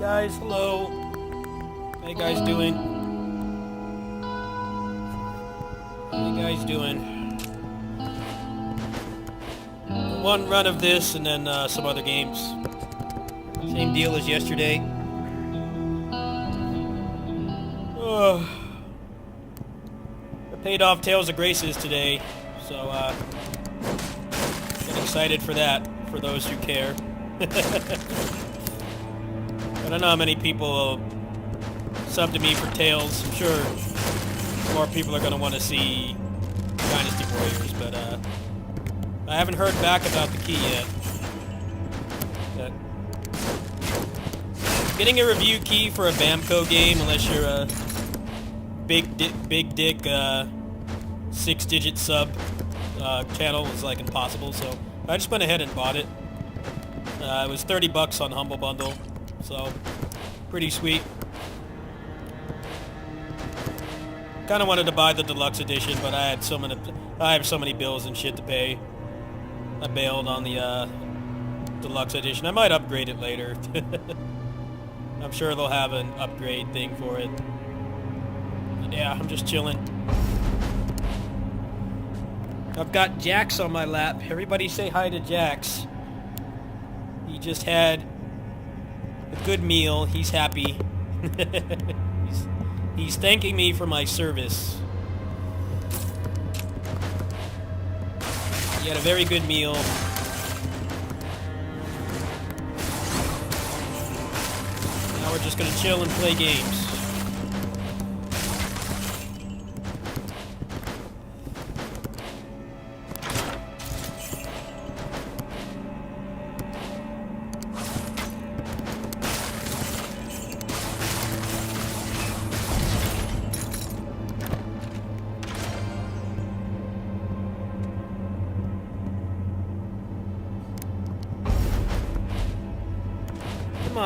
Guys, hello. How you guys doing? How you guys doing? One run of this and then some other games. Same deal as yesterday. I paid off Tales of Graces today, so get excited for that, for those who care. I don't know how many people will sub to me for Tales. I'm sure more people are going to want to see Dynasty Warriors, but I haven't heard back about the key yet. Getting a review key for a Bamco game, unless you're a big dick 6-digit sub channel, is like impossible. So I just went ahead and bought it. It was $30 on Humble Bundle. So, pretty sweet. Kind of wanted to buy the deluxe edition, but I have so many bills and shit to pay. I bailed on the deluxe edition. I might upgrade it later. I'm sure they'll have an upgrade thing for it. But yeah, I'm just chilling. I've got Jax on my lap. Everybody say hi to Jax. He just had a good meal. He's happy. he's thanking me for my service. He had a very good meal. Now we're just gonna chill and play games.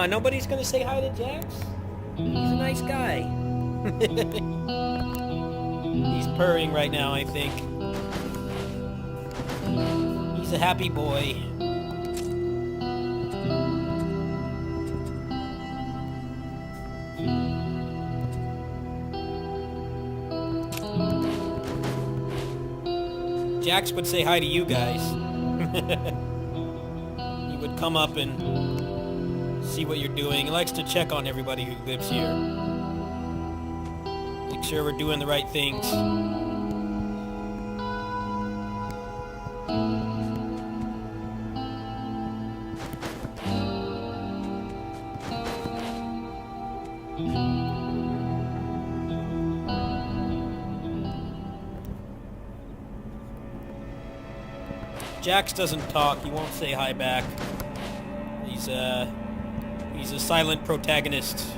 on, nobody's gonna say hi to Jax? He's a nice guy. He's purring right now, I think. He's a happy boy. Jax would say hi to you guys. He would come up and see what you're doing. He likes to check on everybody who lives here. Make sure we're doing the right things. Jax doesn't talk. He won't say hi back. He's a silent protagonist.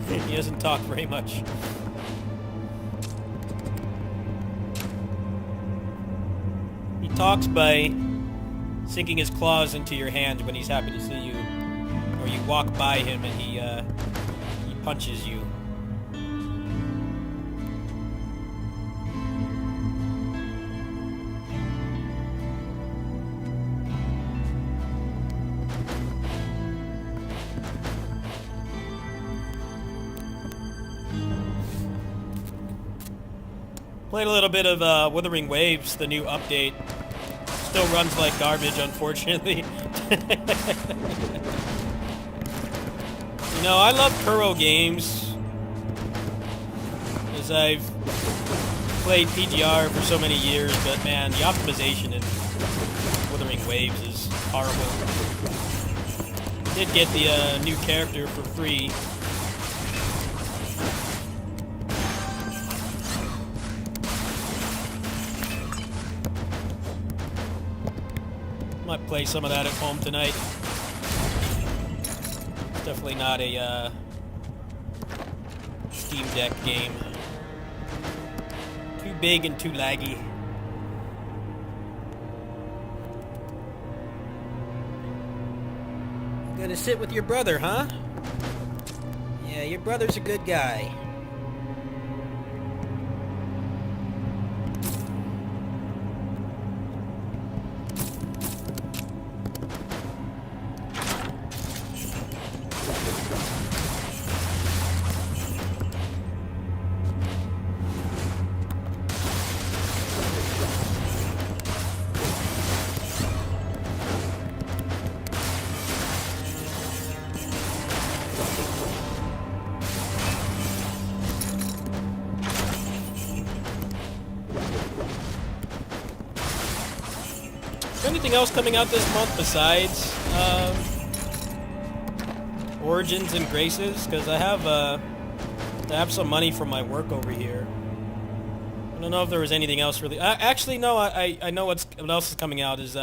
He doesn't talk very much. He talks by sinking his claws into your hand when he's happy to see you, or you walk by him and he punches you. Played a little bit of Wuthering Waves, the new update. Still runs like garbage, unfortunately. You know, I love Kuro games, as I've played PGR for so many years, but man, the optimization in Wuthering Waves is horrible. Did get the new character for free. Might play some of that at home tonight. It's definitely not a Steam Deck game. Too big and too laggy. Gonna sit with your brother, huh? Yeah, your brother's a good guy. Anything else coming out this month besides Origins and Graces? Because I have some money from my work over here. I don't know if there was anything else really. Actually, no. I know what else is coming out is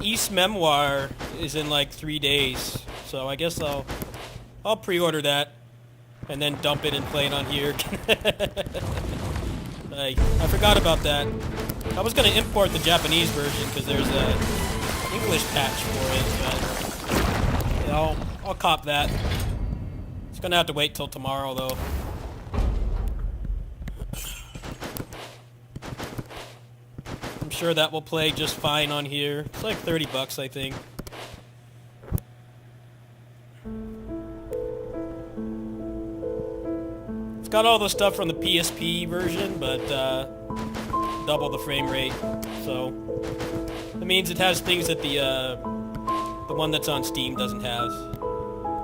East Memoir is in like 3 days, so I guess I'll pre-order that and then dump it and play it on here. I forgot about that. I was going to import the Japanese version because there's a English patch for it, but yeah, I'll cop that. It's going to have to wait till tomorrow, though. I'm sure that will play just fine on here. It's like $30, I think. It's got all the stuff from the PSP version, but double the frame rate, so that means it has things that the one that's on Steam doesn't have.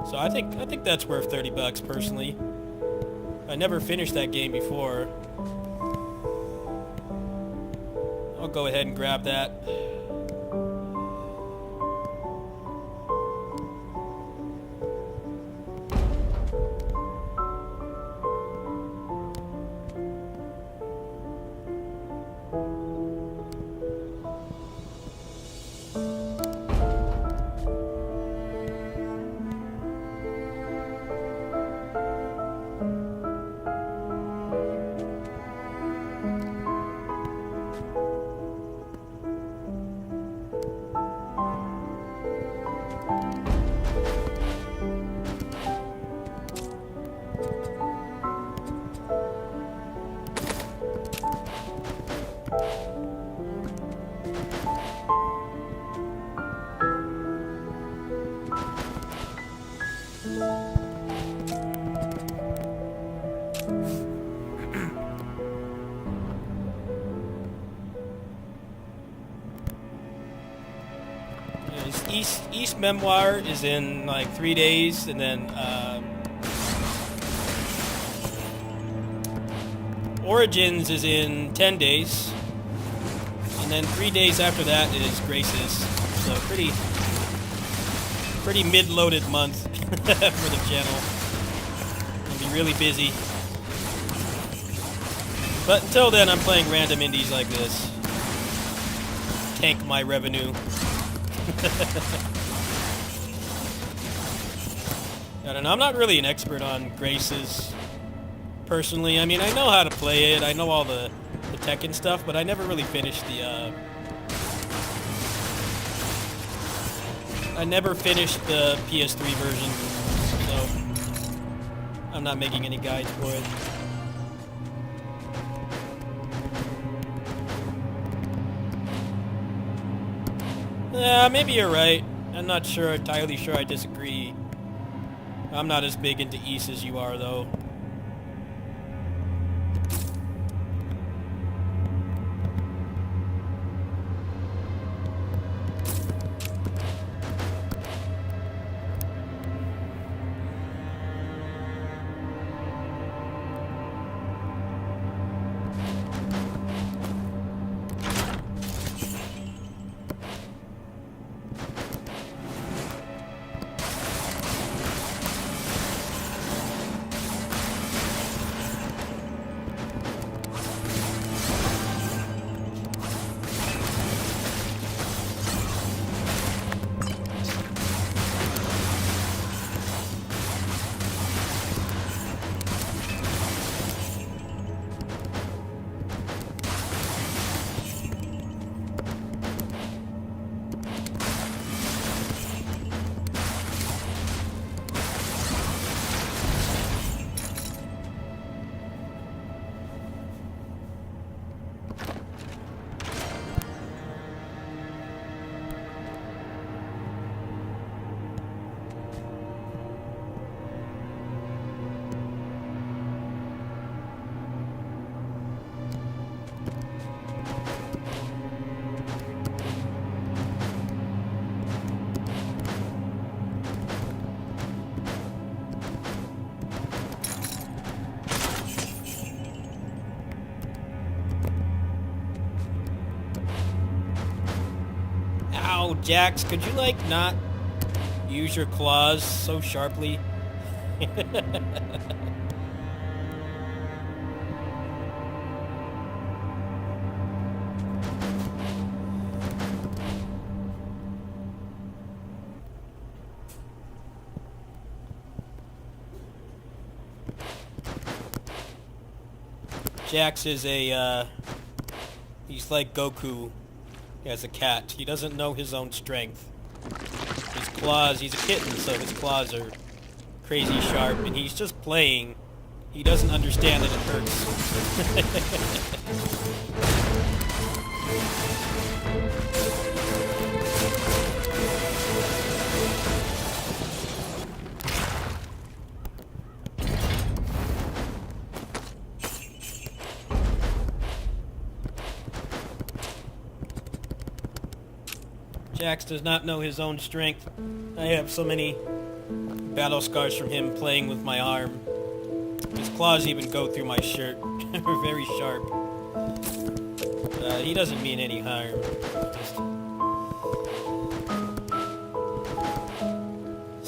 So I think that's worth $30 personally. I never finished that game before. I'll go ahead and grab that. East Memoir is in like 3 days, and then Origins is in 10 days, and then 3 days after that is Graces. So pretty mid-loaded month for the channel. I'll be really busy. But until then, I'm playing random indies like this. Tank my revenue. I don't know, I'm not really an expert on Graces, personally. I mean, I know how to play it, I know all the tech and stuff, but I never really finished the, I never finished the PS3 version, so I'm not making any guides for it. Yeah, maybe you're right. I'm not sure, entirely sure I disagree. I'm not as big into East as you are, though. Ow, Jax, could you, like, not use your claws so sharply? Jax is he's like Goku as a cat. He doesn't know his own strength. His claws, he's a kitten, so his claws are crazy sharp, and he's just playing. He doesn't understand that it hurts. Jax does not know his own strength. I have so many battle scars from him playing with my arm. His claws even go through my shirt. They're very sharp. He doesn't mean any harm. Just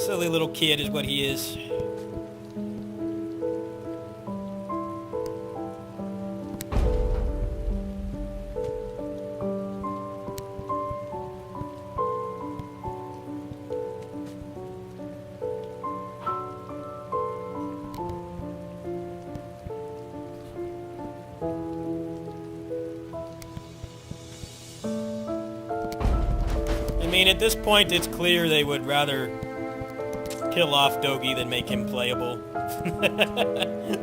silly little kid is what he is. I mean, at this point, it's clear they would rather kill off Dogi than make him playable.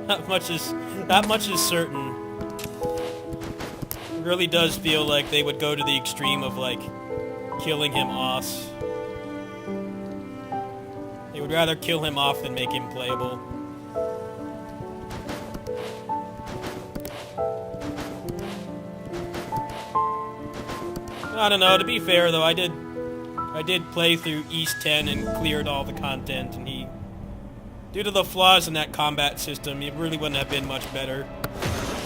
That much is certain. It really does feel like they would go to the extreme of, like, killing him off. They would rather kill him off than make him playable. I don't know, to be fair though, I I did play through East 10 and cleared all the content, and due to the flaws in that combat system, he really wouldn't have been much better.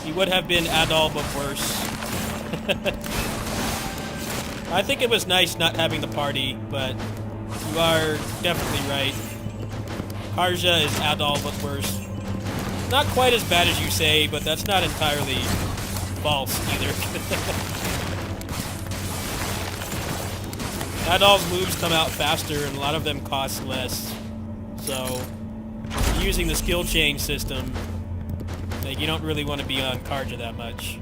He would have been Adol, but worse. I think it was nice not having the party, but you are definitely right. Karja is Adol, but worse. Not quite as bad as you say, but that's not entirely false either. Adol's moves come out faster, and a lot of them cost less. So, using the skill chain system, like, you don't really want to be on Karja that much.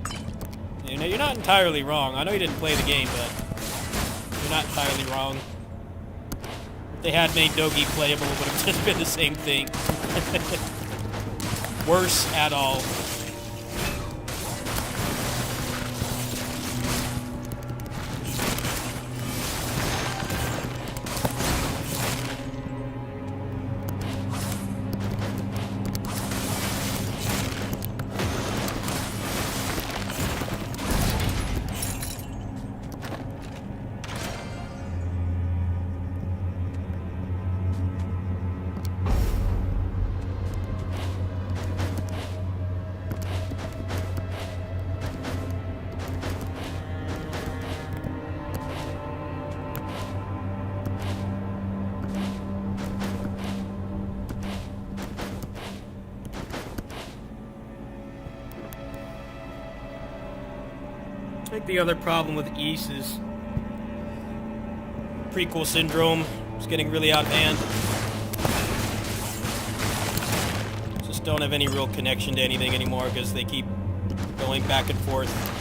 You know, you're not entirely wrong. I know you didn't play the game, but you're not entirely wrong. If they had made Dogi playable, it would have just been the same thing. Worse at all. I think the other problem with East is prequel syndrome. It's getting really out of hand. Just don't have any real connection to anything anymore because they keep going back and forth.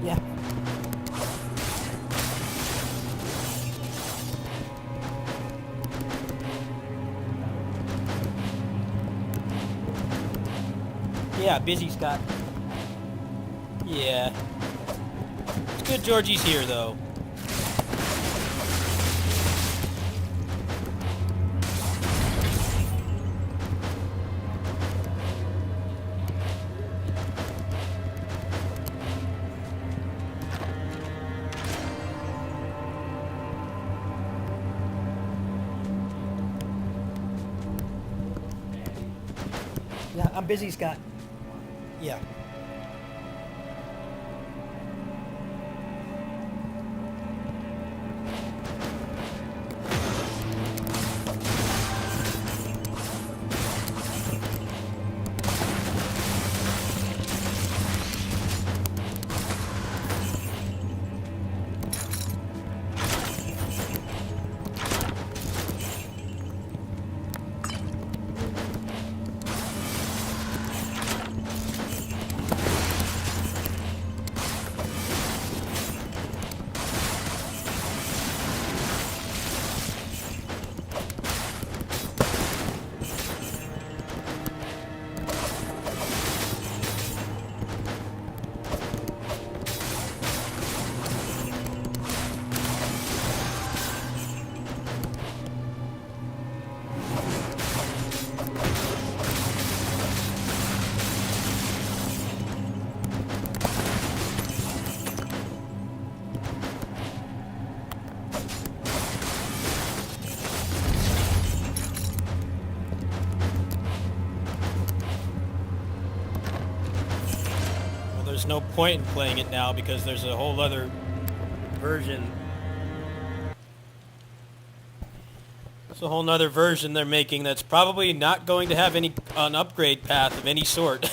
Yeah. Yeah, busy, Scott. Yeah. It's good Georgie's here, though. Yeah, I'm busy, Scott. Yeah. There's no point in playing it now because there's a whole other version. There's a whole nother version they're making that's probably not going to have an upgrade path of any sort.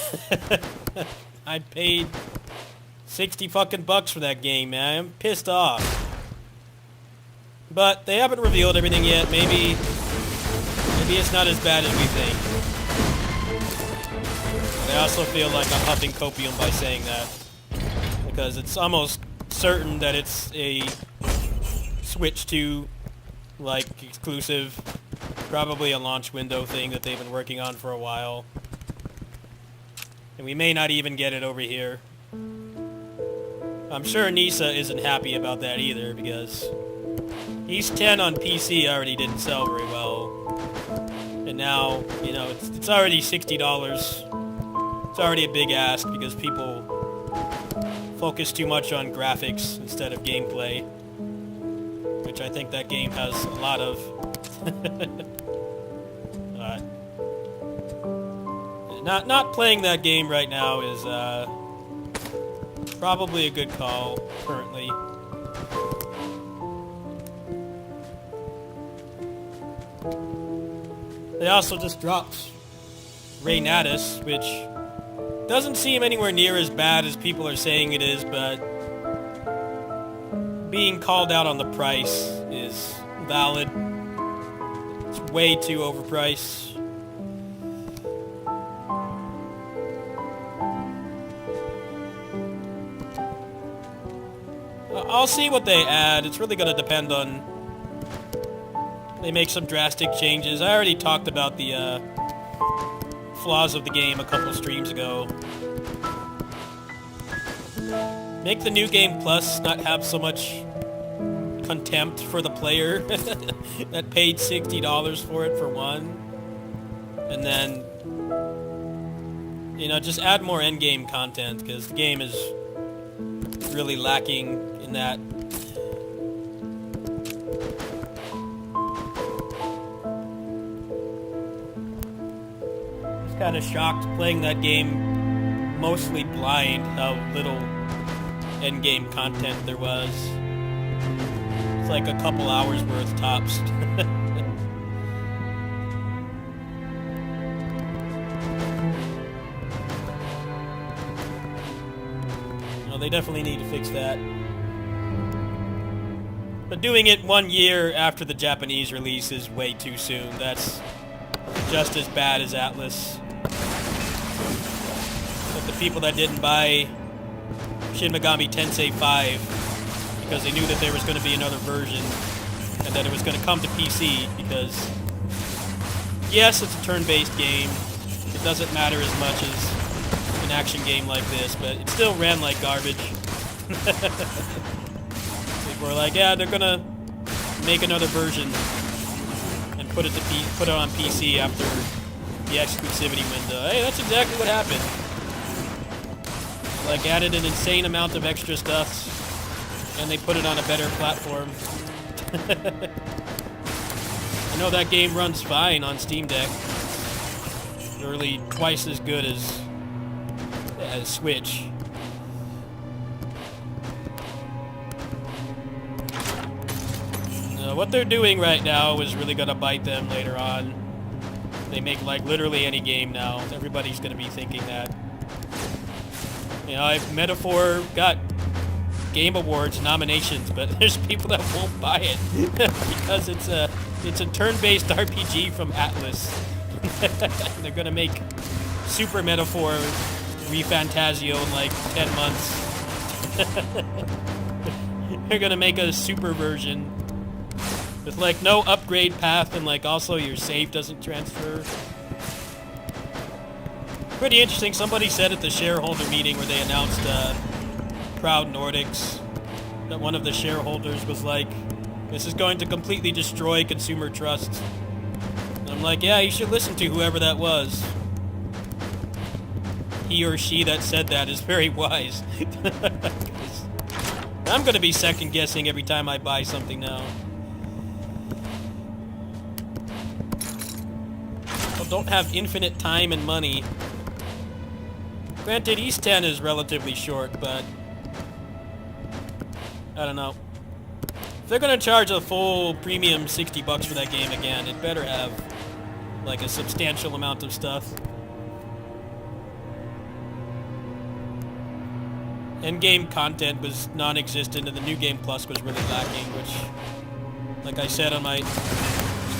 I paid 60 fucking bucks for that game, man. I'm pissed off. But they haven't revealed everything yet. Maybe it's not as bad as we think. I also feel like I'm huffing copium by saying that, because it's almost certain that it's a Switch 2 like exclusive, probably a launch window thing that they've been working on for a while, and we may not even get it over here. I'm sure Nisa isn't happy about that either, because East 10 on PC already didn't sell very well, and now, you know, it's already $60. It's already a big ask because people focus too much on graphics instead of gameplay, which I think that game has a lot of. Not playing that game right now is probably a good call currently. They also just dropped Ray Natus, which doesn't seem anywhere near as bad as people are saying it is, but being called out on the price is valid. It's way too overpriced. I'll see what they add. It's really going to depend on... They make some drastic changes. I already talked about the flaws of the game a couple streams ago. Make the New Game Plus not have so much contempt for the player that paid $60 for it for one. And then, you know, just add more endgame content, because the game is really lacking in that. Just kind of shocked playing that game mostly blind how little endgame content there was. It's like a couple hours worth tops. No, they definitely need to fix that. But doing it 1 year after the Japanese release is way too soon. That's just as bad as Atlas. But the people that didn't buy Shin Megami Tensei 5 because they knew that there was going to be another version and that it was going to come to PC, because yes, it's a turn-based game. It doesn't matter as much as an action game like this, but it still ran like garbage. People were like, yeah, they're going to make another version and put it on PC after the exclusivity window. Hey, that's exactly what happened. Like, added an insane amount of extra stuff, and they put it on a better platform. I know that game runs fine on Steam Deck. Literally twice as good as Switch. What they're doing right now is really gonna bite them later on. They make, like, literally any game now. Everybody's gonna be thinking that. You know, Metaphor got Game Awards nominations, but there's people that won't buy it because it's a turn-based RPG from Atlas. They're gonna make Super Metaphor ReFantazio in like 10 months. They're gonna make a super version with like no upgrade path, and like also your save doesn't transfer. Pretty interesting. Somebody said at the shareholder meeting where they announced Proud Nordics that one of the shareholders was like, this is going to completely destroy consumer trust. And I'm like, yeah, you should listen to whoever that was. He or she that said that is very wise. I'm going to be second guessing every time I buy something now. People don't have infinite time and money. Granted, East 10 is relatively short, but I don't know. If they're gonna charge a full premium $60 for that game again, it better have like a substantial amount of stuff. Endgame content was non-existent, and the New Game Plus was really lacking, which, like I said on my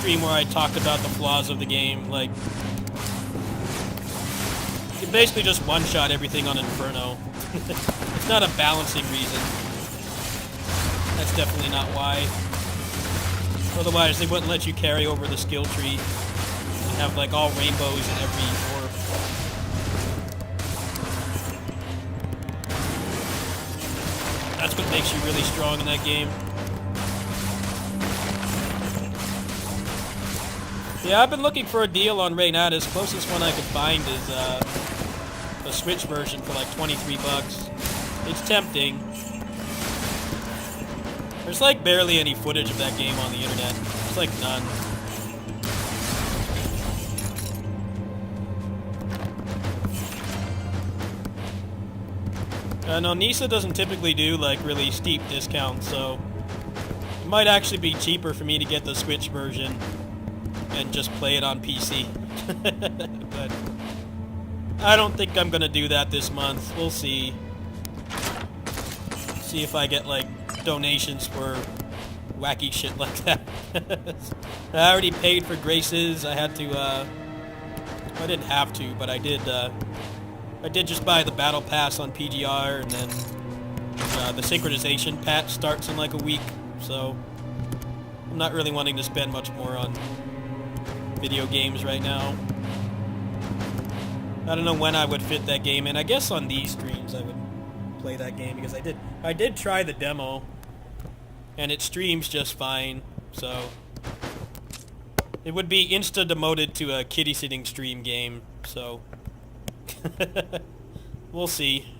stream where I talked about the flaws of the game, like, you can basically just one-shot everything on Inferno. It's not a balancing reason. That's definitely not why. Otherwise, they wouldn't let you carry over the skill tree and have, like, all rainbows in every orb. That's what makes you really strong in that game. Yeah, I've been looking for a deal on Reynada's. Closest one I could find is a Switch version for like $23. It's tempting. There's like barely any footage of that game on the internet. It's like none. No, Nisa doesn't typically do like really steep discounts, so it might actually be cheaper for me to get the Switch version and just play it on PC. But I don't think I'm gonna do that this month. We'll see. See if I get like donations for wacky shit like that. I already paid for Graces. I had to, I didn't have to, but I did just buy the Battle Pass on PGR, and then the synchronization patch starts in like a week, so I'm not really wanting to spend much more on video games right now. I don't know when I would fit that game in. I guess on these streams I would play that game because I did try the demo, and it streams just fine. So it would be insta-demoted to a Kittysitting stream game. So we'll see.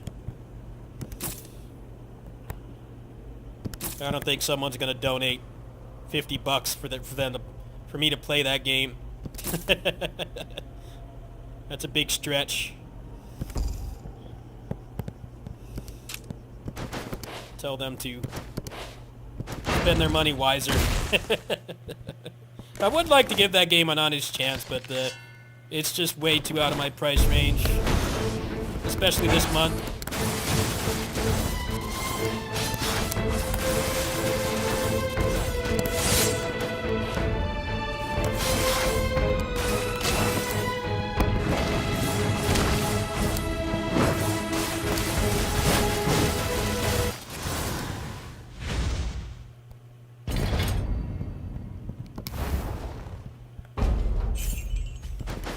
I don't think someone's gonna donate $50 for me to play that game. That's a big stretch. Tell them to spend their money wiser. I would like to give that game an honest chance, but it's just way too out of my price range, especially this month.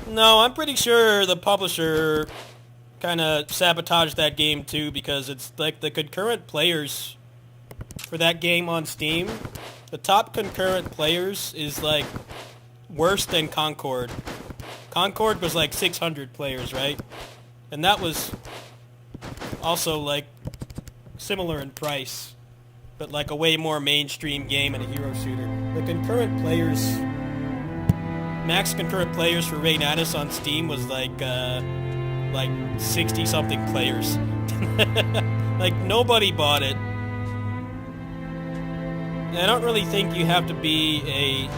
No, I'm pretty sure the publisher kind of sabotaged that game too, because it's like the concurrent players for that game on Steam, the top concurrent players is like worse than Concord. Concord was like 600 players, right? And that was also like similar in price, but like a way more mainstream game and a hero shooter. The concurrent players, max concurrent players for Ray Natus on Steam was like 60 something players. Like nobody bought it. And I don't really think you have to be a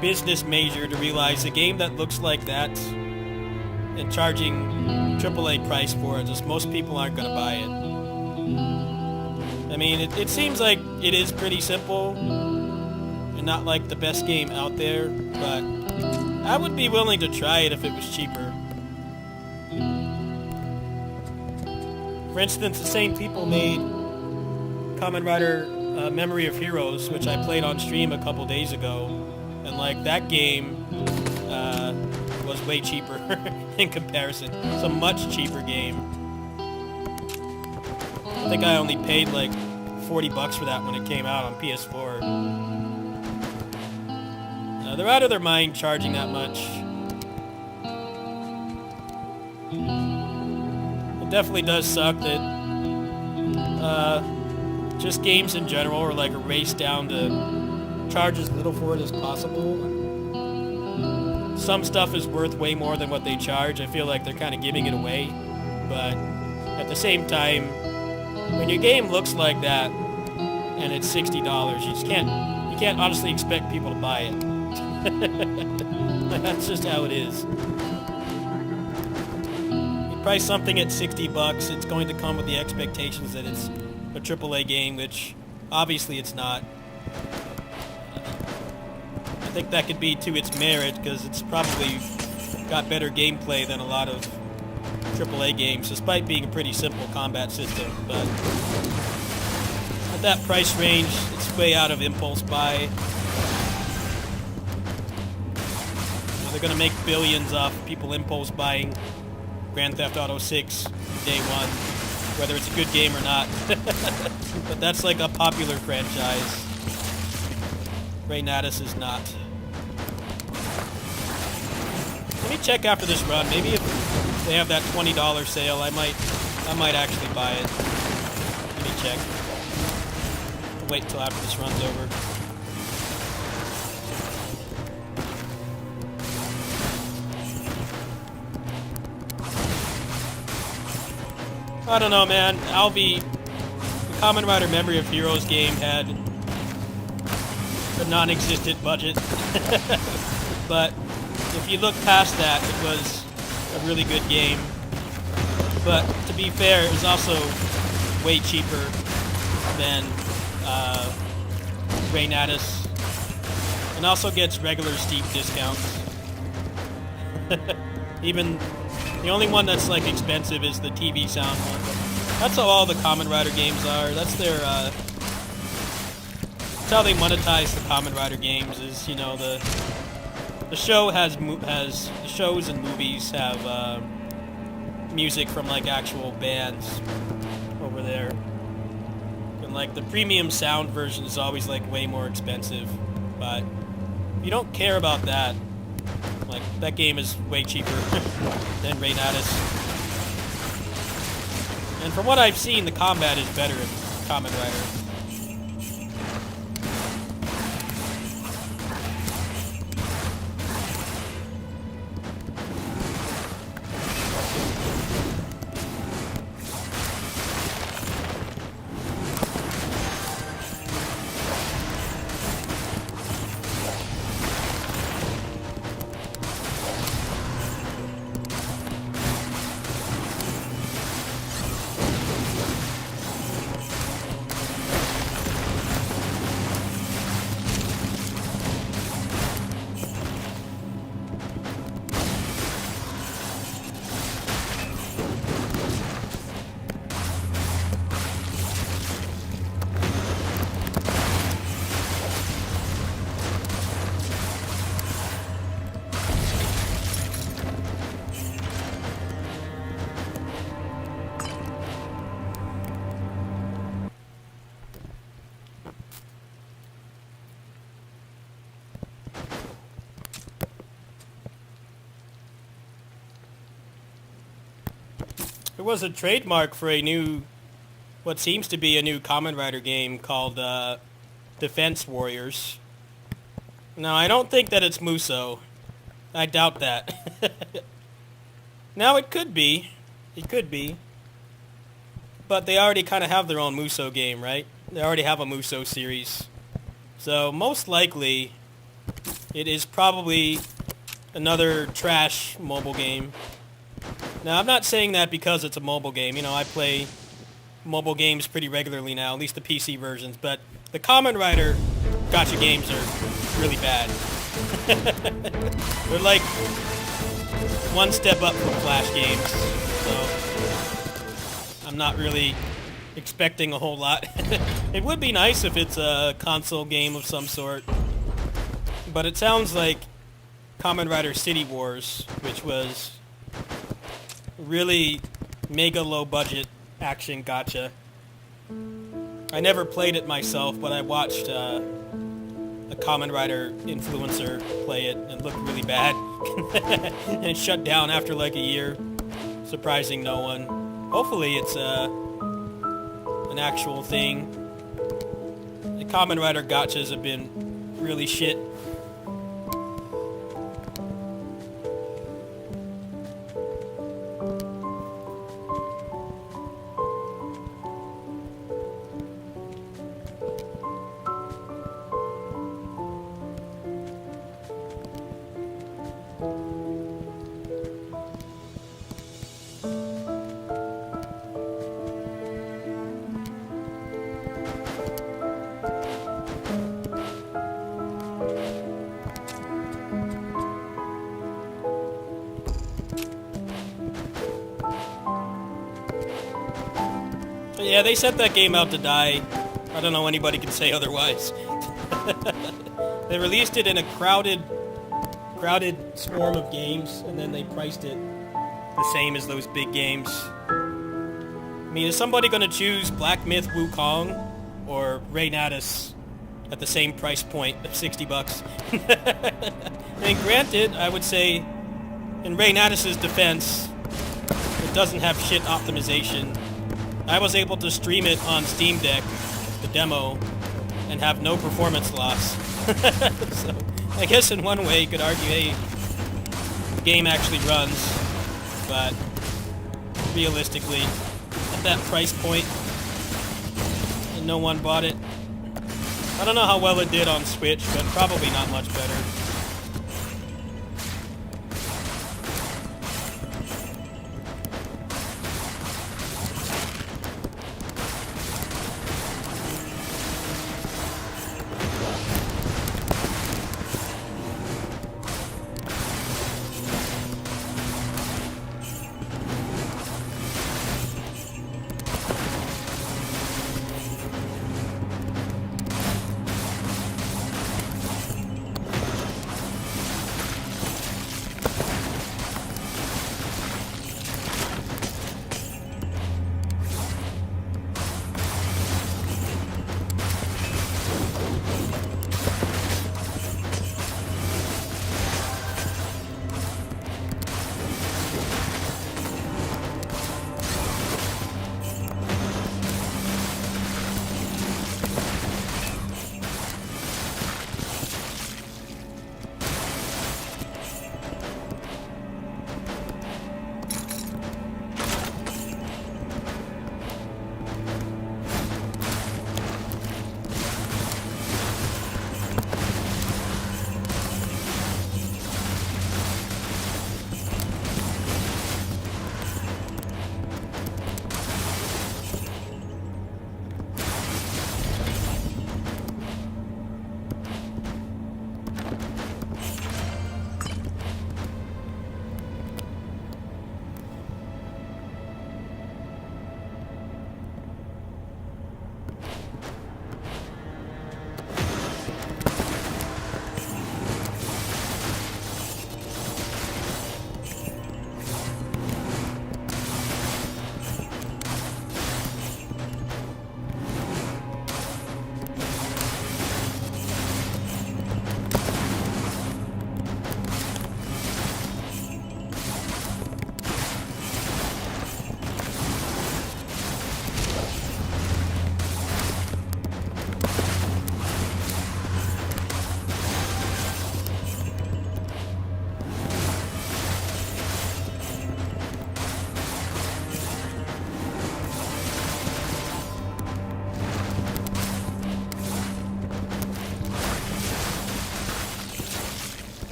business major to realize a game that looks like that and charging AAA price for it, just most people aren't going to buy it. I mean, it seems like it is pretty simple and not like the best game out there, but I would be willing to try it if it was cheaper. For instance, the same people made Kamen Rider Memory of Heroes, which I played on stream a couple days ago, and like that game was way cheaper in comparison. It's a much cheaper game. I think I only paid like $40 for that when it came out on PS4. They're out of their mind charging that much. It definitely does suck that just games in general are like a race down to charge as little for it as possible. Some stuff is worth way more than what they charge. I feel like they're kind of giving it away. But at the same time, when your game looks like that and it's $60, you can't honestly expect people to buy it. That's just how it is. You price something at $60, it's going to come with the expectations that it's a AAA game, which obviously it's not. I think that could be to its merit, because it's probably got better gameplay than a lot of AAA games, despite being a pretty simple combat system. But at that price range, it's way out of impulse buy. They're going to make billions off people impulse buying Grand Theft Auto 6 day one, whether it's a good game or not. But that's like a popular franchise. Ray Natus is not. Let me check after this run. Maybe if they have that $20 sale, I might actually buy it. Let me check. I'll wait until after this run's over. I don't know, man. The Kamen Rider Memory of Heroes game had a non-existent budget. But if you look past that, it was a really good game. But to be fair, it was also way cheaper than Ray Natus, and also gets regular Steam discounts. Even the only one that's like expensive is the TV sound one. But that's how all the Kamen Rider games are. That's their that's how they monetize the Kamen Rider games. Is, you know, the show has the shows and movies have music from like actual bands or over there. And like the premium sound version is always like way more expensive. But if you don't care about that, like that game is way cheaper than Reynatus. And from what I've seen, the combat is better in Kamen Rider. There was a trademark for a new, what seems to be a new Kamen Rider game called Defense Warriors. Now, I don't think that it's Muso. I doubt that. Now, it could be. It could be. But they already kind of have their own Muso game, right? They already have a Muso series. So, most likely, it is probably another trash mobile game. Now, I'm not saying that because it's a mobile game. You know, I play mobile games pretty regularly now, at least the PC versions, but the Kamen Rider gacha games are really bad. They're like one step up from Flash games, so I'm not really expecting a whole lot. It would be nice if it's a console game of some sort, but it sounds like Kamen Rider City Wars, which was really mega low budget action gacha. I never played it myself, but I watched a Kamen Rider influencer play it and it looked really bad. And it shut down after like a year, surprising no one. Hopefully it's an actual thing. The Kamen Rider gachas have been really shit. Yeah, they set that game out to die. I don't know anybody can say otherwise. They released it in a crowded swarm of games, and then they priced it the same as those big games. I mean, is somebody going to choose Black Myth Wukong or Reynatus at the same price point of $60? I mean, granted, I would say in Reynatus' defense, it doesn't have shit optimization. I was able to stream it on Steam Deck, the demo, and have no performance loss. So, I guess in one way you could argue, hey, the game actually runs, but realistically, at that price point, and no one bought it. I don't know how well it did on Switch, but probably not much better.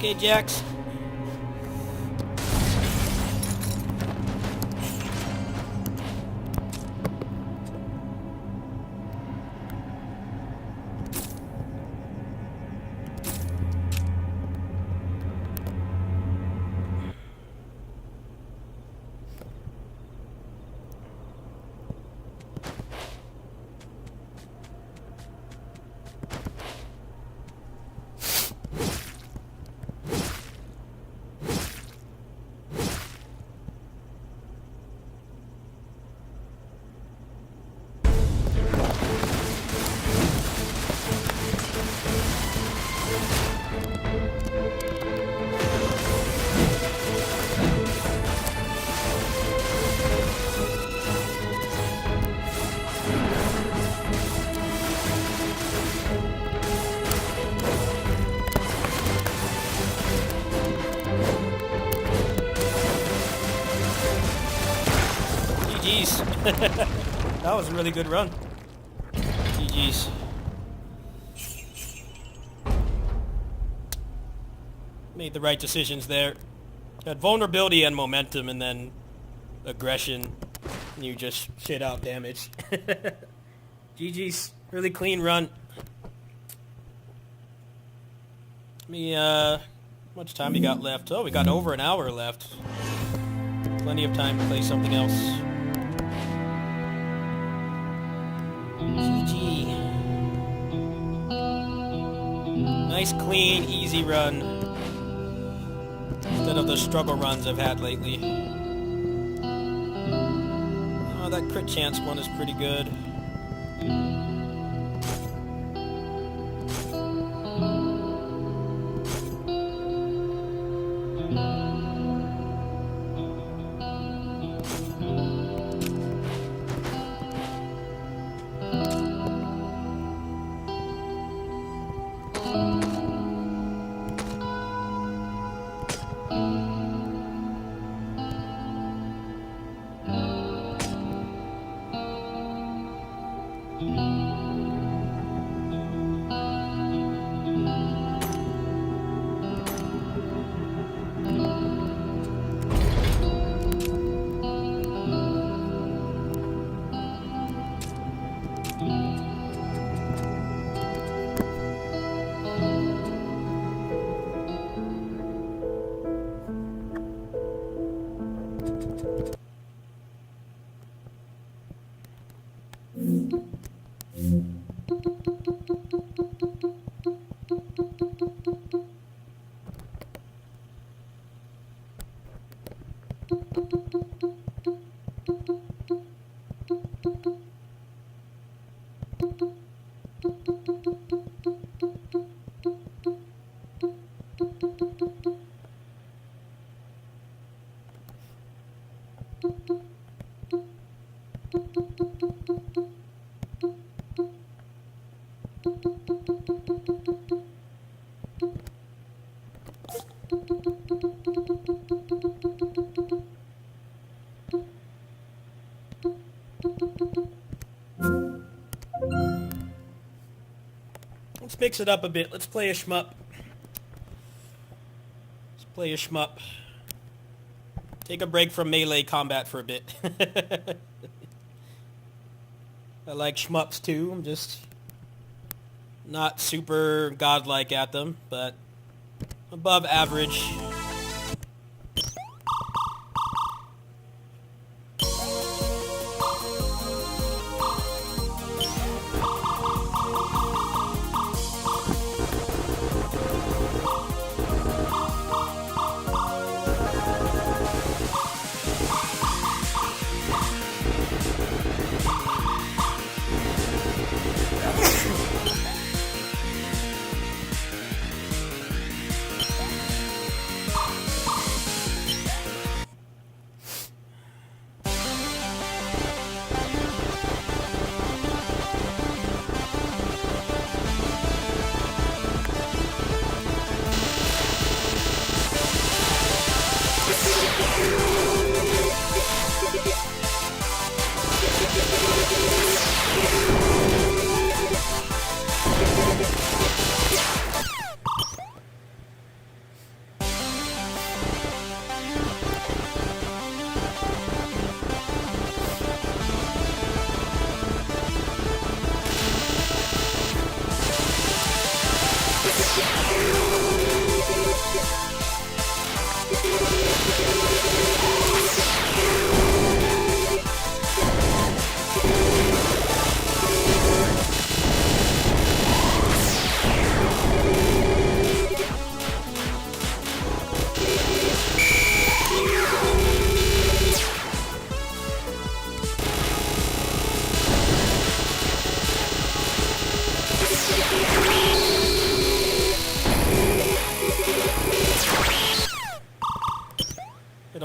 Okay, Jax. GG's. That was a really good run. GG's. Made the right decisions there. Had vulnerability and momentum, and then aggression. And you just shit out damage. GG's. Really clean run. How much time we got left? Oh, we got over an hour left. Plenty of time to play something else. GG. Nice, clean, easy run. Instead of the struggle runs I've had lately. Oh, that crit chance one is pretty good. Let's mix it up a bit. Let's play a shmup. Let's play a shmup. Take a break from melee combat for a bit. I like shmups too. I'm just not super godlike at them, but above average.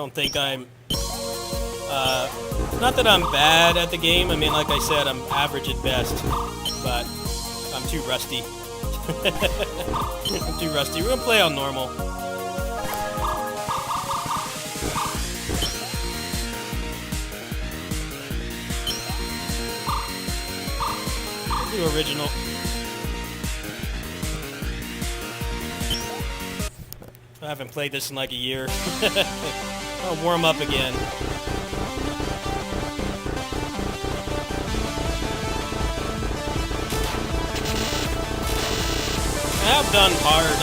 don't think I'm... not that I'm bad at the game. I mean, like I said, I'm average at best. But I'm too rusty. I'm too rusty. We're gonna play on normal. Do original. I haven't played this in like a year. I'll warm up again. I have done hard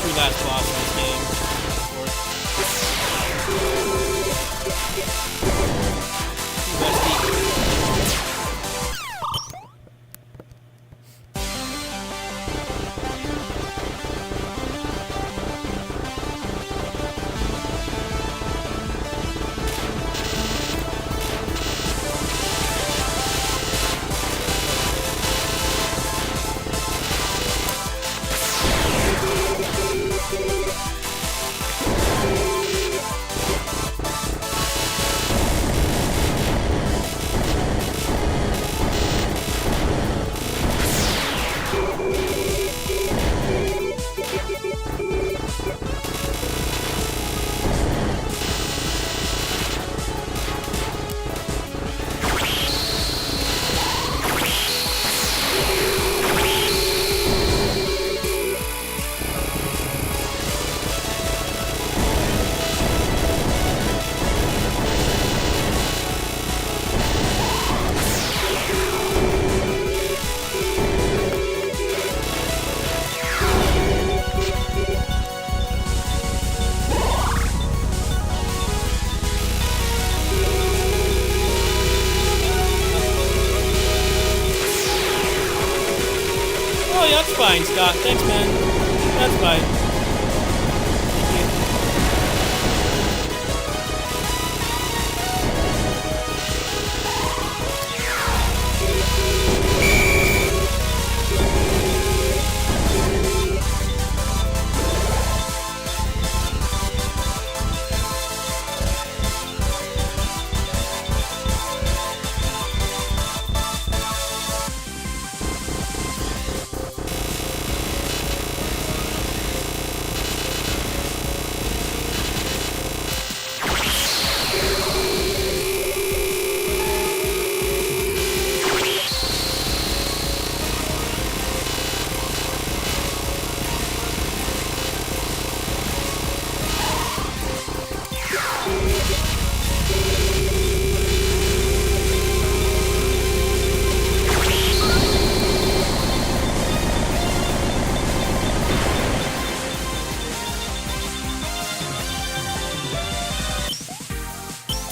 true last boss in this game before. Rusty. Oh, yeah, that's fine, Scott. Thanks, man. That's fine.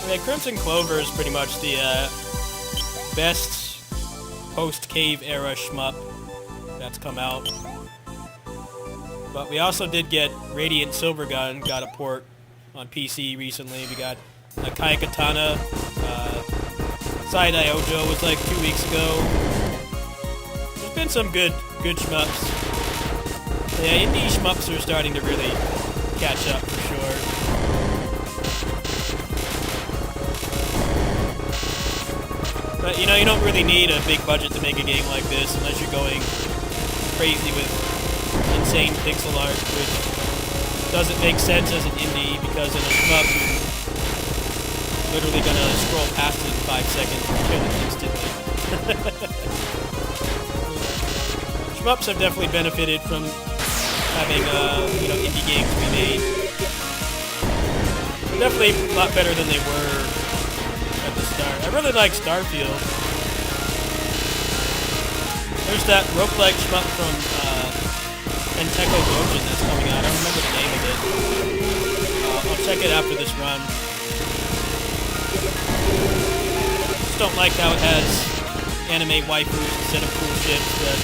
Yeah, Crimson Clover is pretty much the best post-cave era shmup that's come out. But we also did get Radiant Silvergun, got a port on PC recently. We got Kai Katana, Side Iojo was like 2 weeks ago. There's been some good shmups. Yeah, indie shmups are starting to really catch up for sure. But, you know, you don't really need a big budget to make a game like this unless you're going crazy with insane pixel art, which doesn't make sense as an indie, because in a shmup, you're literally going to scroll past it in 5 seconds and kill it instantly. Shmups have definitely benefited from having, you know, indie games be made. Definitely a lot better than they were at the start. I really like Starfield. There's that roguelike shmup from Enteco Gojin that's coming out. I don't remember the name of it. I'll check it after this run. Just don't like how it has anime waifus instead of cool ships, but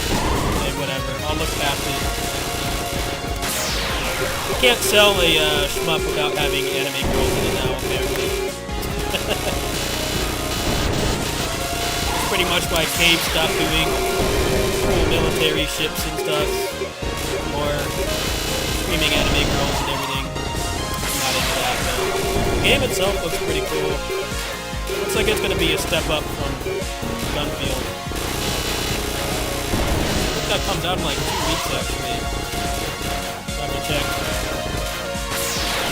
hey, whatever. I'll look past it. You can't sell a shmup without having anime girls in it now, apparently. Pretty much why Cave stopped doing cool military ships and stuff. More screaming anime girls and everything. I'm not into that, though. game itself looks pretty cool. Looks like it's going to be a step up from Gunfield. I think that comes out in like 2 weeks, actually. Have to check.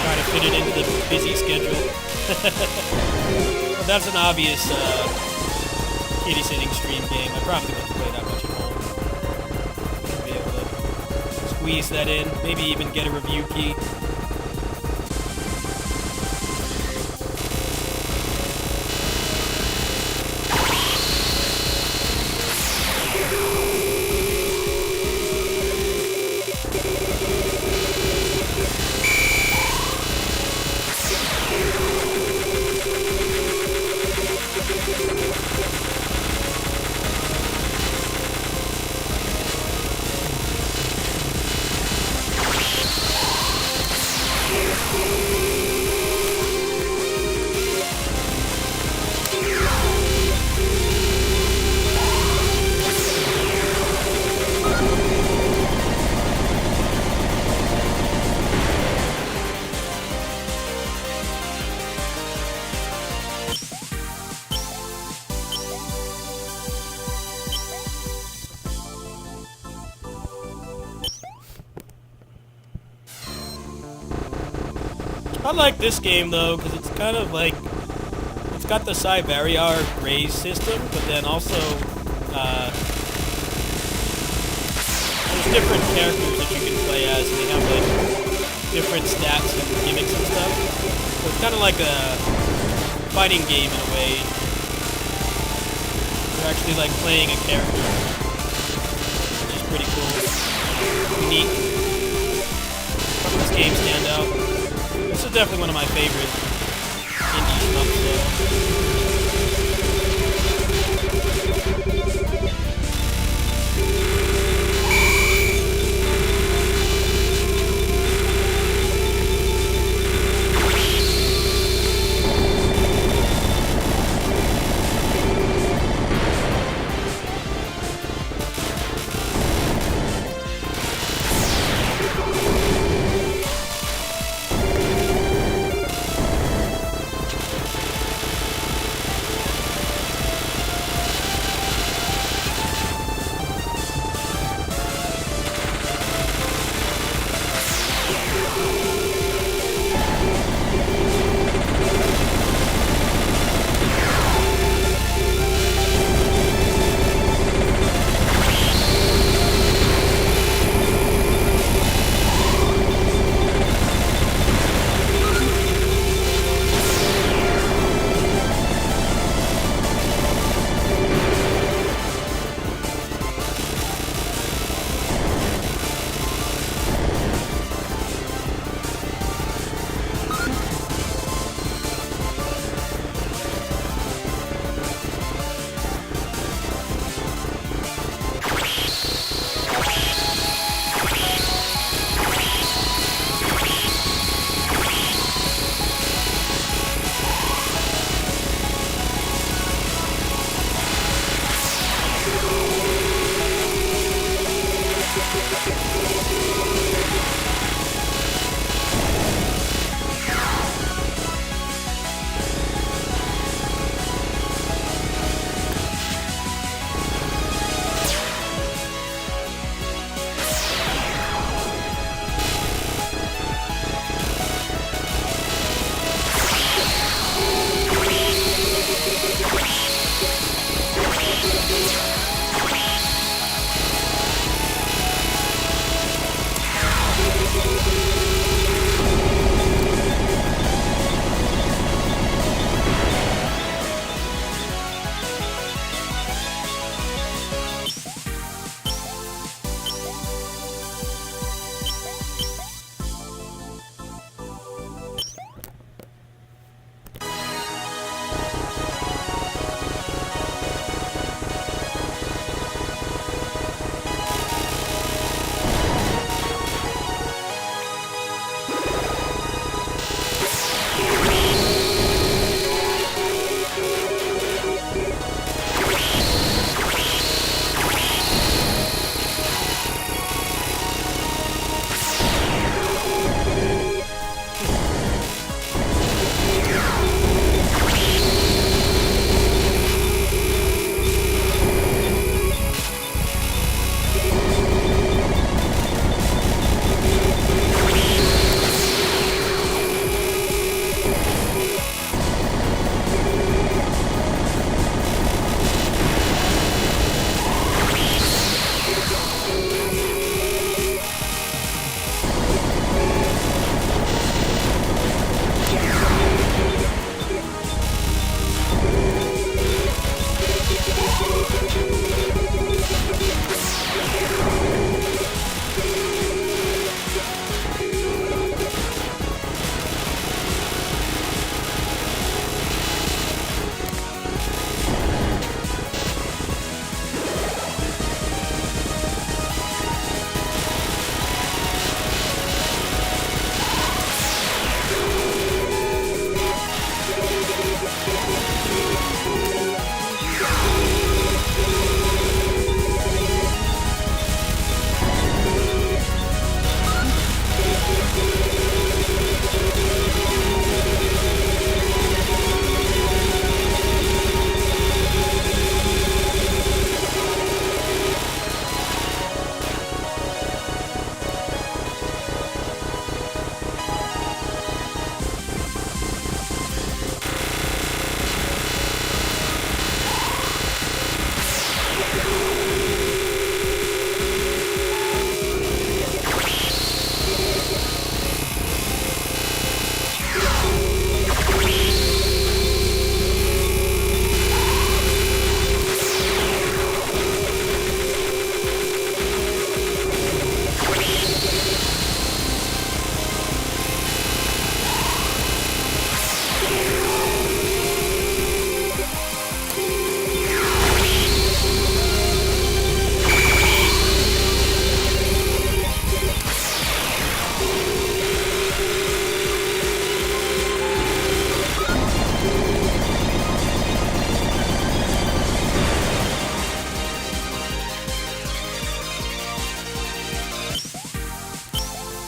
Try to fit it into the busy schedule. But that's an obvious Kittysitting stream game. I probably wouldn't play that much at home. Be able to squeeze that in. Maybe even get a review key. I like this game though, because it's kind of like, it's got the Cyvariar raise system, but then also, there's different characters that you can play as, and they have like different stats and gimmicks and stuff. So it's kind of like a fighting game in a way. You're actually like playing a character, which is pretty cool. Unique. What does this game stand out? This is definitely one of my favorite indie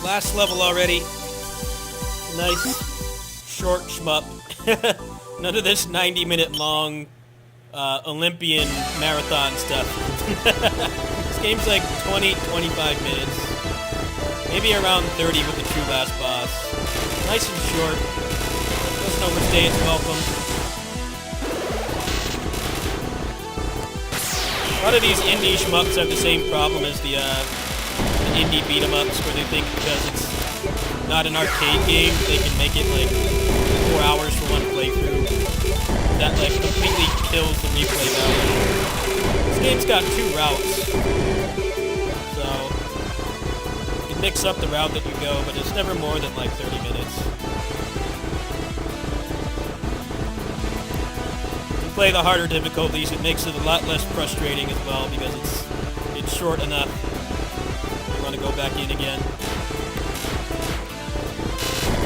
Last level already. Nice short shmup. None of this 90-minute long Olympian marathon stuff. This game's like 20-25 minutes. Maybe around 30 with the true last boss. Nice and short. Doesn't overstay its welcome. A lot of these indie shmups have the same problem as the indie beat-em-ups, where they think because it's not an arcade game, they can make it like 4 hours for one playthrough. That like completely kills the replay value. This game's got 2 routes, so you can mix up the route that you go, but it's never more than like 30 minutes. If you play the harder difficulties, it makes it a lot less frustrating as well because it's short enough. You want to go back in again.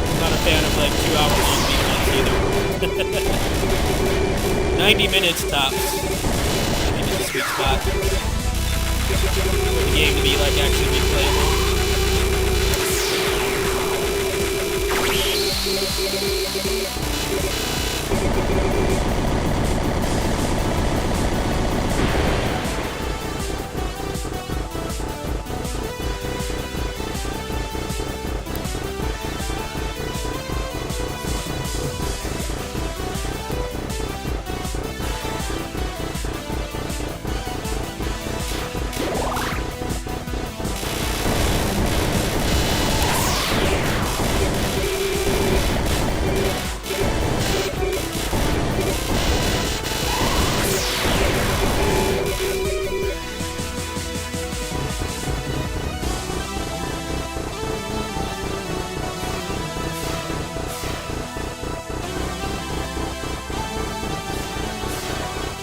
I'm not a fan of like 2 hour long beat-em-ups either. 90 minutes tops. I think it's a sweet spot for the game to be like actually replayable.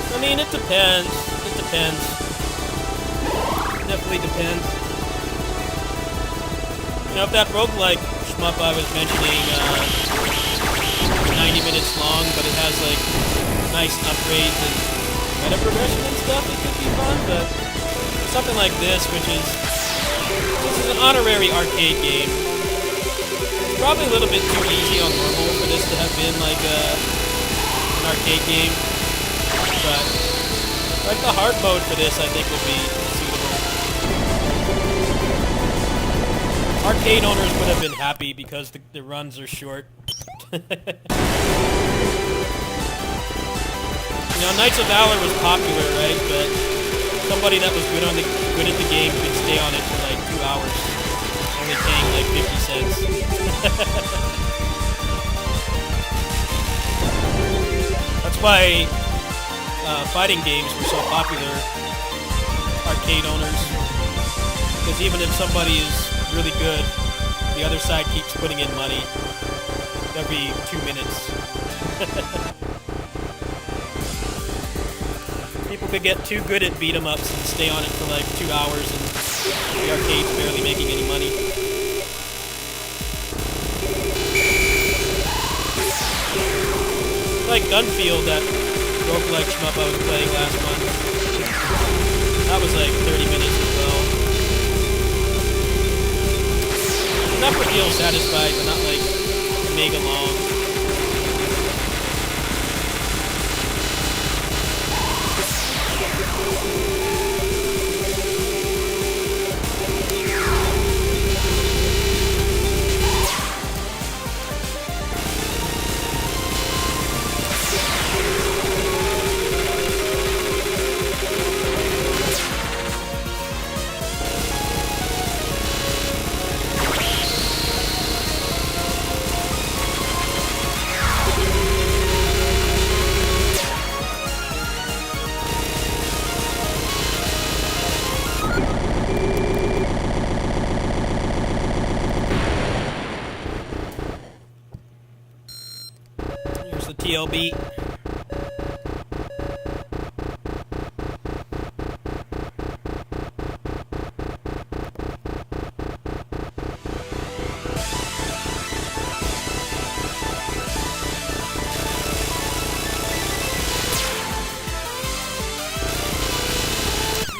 I mean, it depends. It depends. Definitely depends. You know, if that roguelike shmup I was mentioning, 90 minutes long, but it has, like, nice upgrades and meta progression and stuff, it could be fun, but something like this is an honorary arcade game. It's probably a little bit too easy on normal for this to have been, like, an arcade game. But, like, the hard mode for this, I think, will be suitable. Arcade owners would have been happy because the runs are short. You know, Knights of Valor was popular, right? But somebody that was good at the game could stay on it for, like, 2 hours, only paying, like, 50 cents. That's why fighting games were so popular, arcade owners, because even if somebody is really good, the other side keeps putting in money every 2 minutes. People could get too good at beat-em-ups and stay on it for like 2 hours and the arcade's barely making any money. Like Gunfield, that roguelike shmup I was playing last month. That was like 30 minutes as well. Enough to feel satisfied, but not like mega long. Here's the TLB.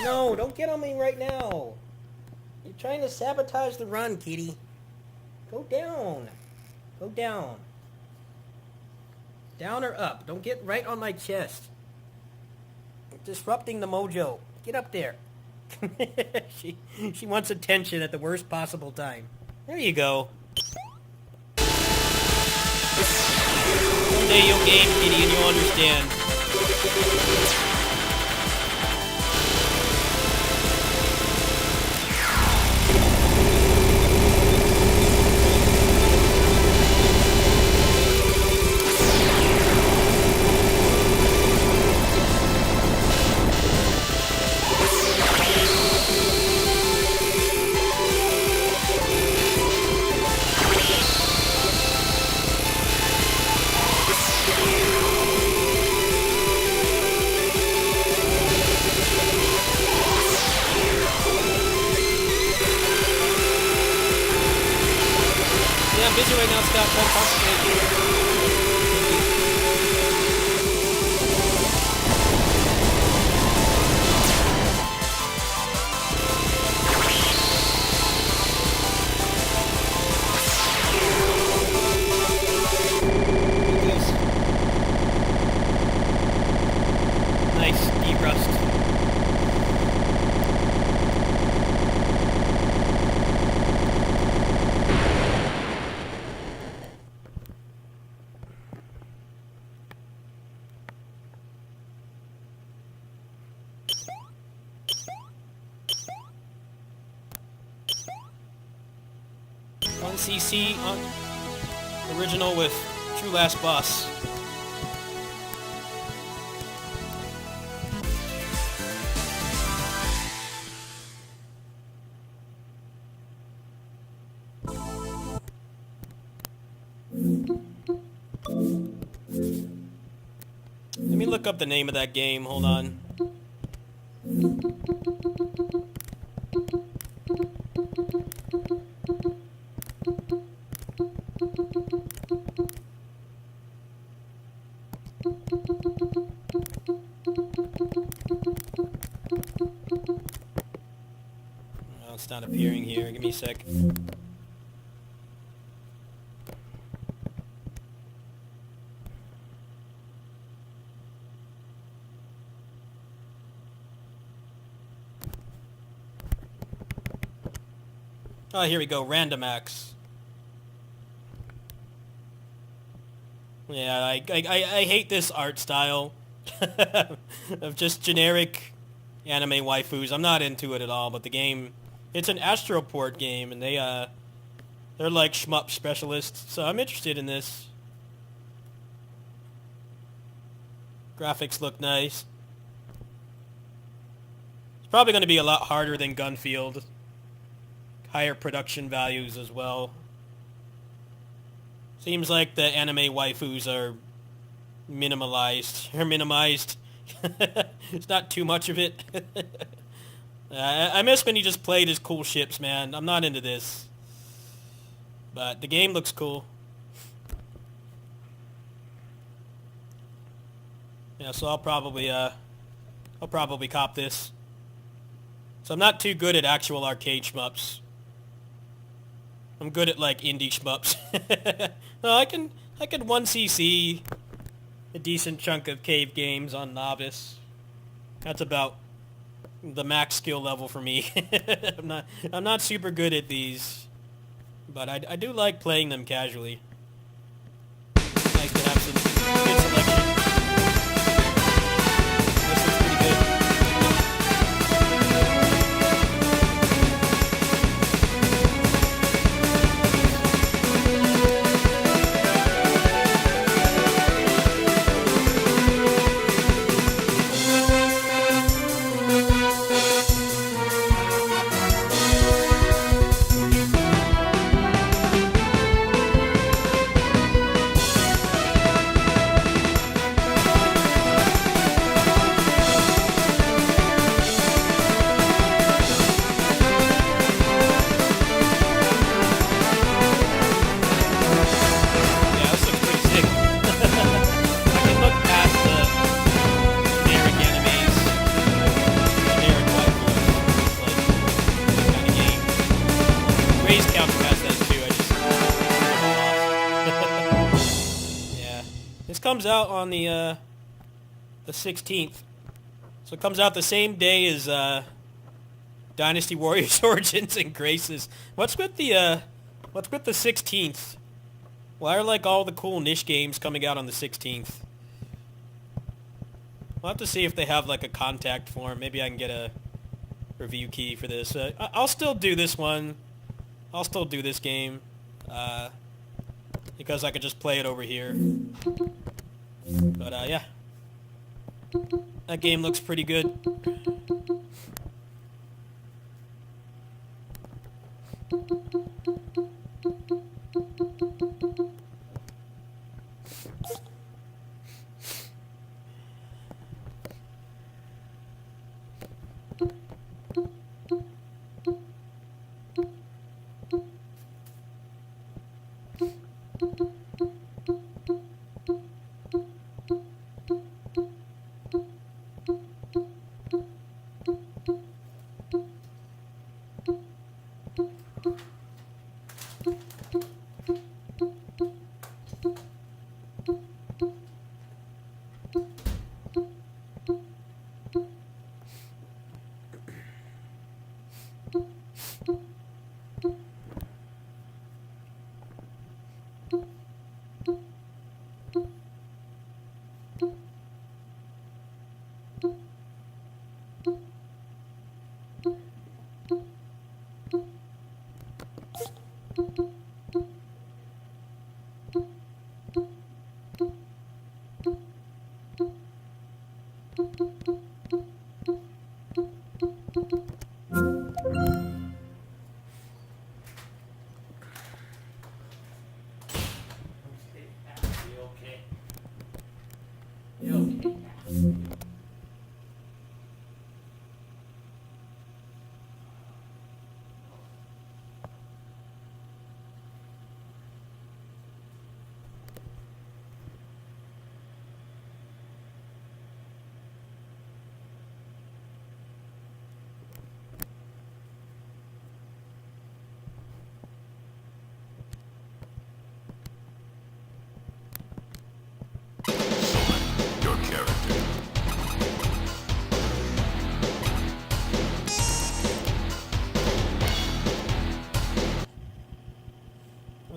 No, don't get on me right now. You're trying to sabotage the run, kitty. Go down. Go down. Down or up. Don't get right on my chest. Disrupting the mojo. Get up there. She wants attention at the worst possible time. There you go. Someday you'll game, Kitty, and you'll understand. I'm busy right now, Scott. Try to concentrate. Nice, de-rust. CC on original with True Last Boss. Let me look up the name of that game. Hold on. Oh, it's not appearing here. Give me a sec. Oh, here we go. Random Acts. Yeah, I hate this art style of just generic anime waifus. I'm not into it at all, but the game, it's an Astroport game, and they're like shmup specialists, so I'm interested in this. Graphics look nice. It's probably going to be a lot harder than Gunfield. Higher production values as well. Seems like the anime waifus are minimalized. Or minimized. It's not too much of it. I miss when you just played as cool ships, man. I'm not into this. But the game looks cool. Yeah, so I'll probably cop this. So I'm not too good at actual arcade shmups. I'm good at like indie shmups. No, I can 1cc a decent chunk of cave games on novice. That's about the max skill level for me. I'm not super good at these, but I do like playing them casually. It's nice to have some good selection. This looks pretty good. comes out on the 16th. So it comes out the same day as Dynasty Warriors Origins and Graces. What's with the 16th? Why are like all the cool niche games coming out on the 16th? We'll have to see if they have like a contact form. Maybe I can get a review key for this. I'll still do this one. I'll still do this game. Because I could just play it over here. But yeah. That game looks pretty good.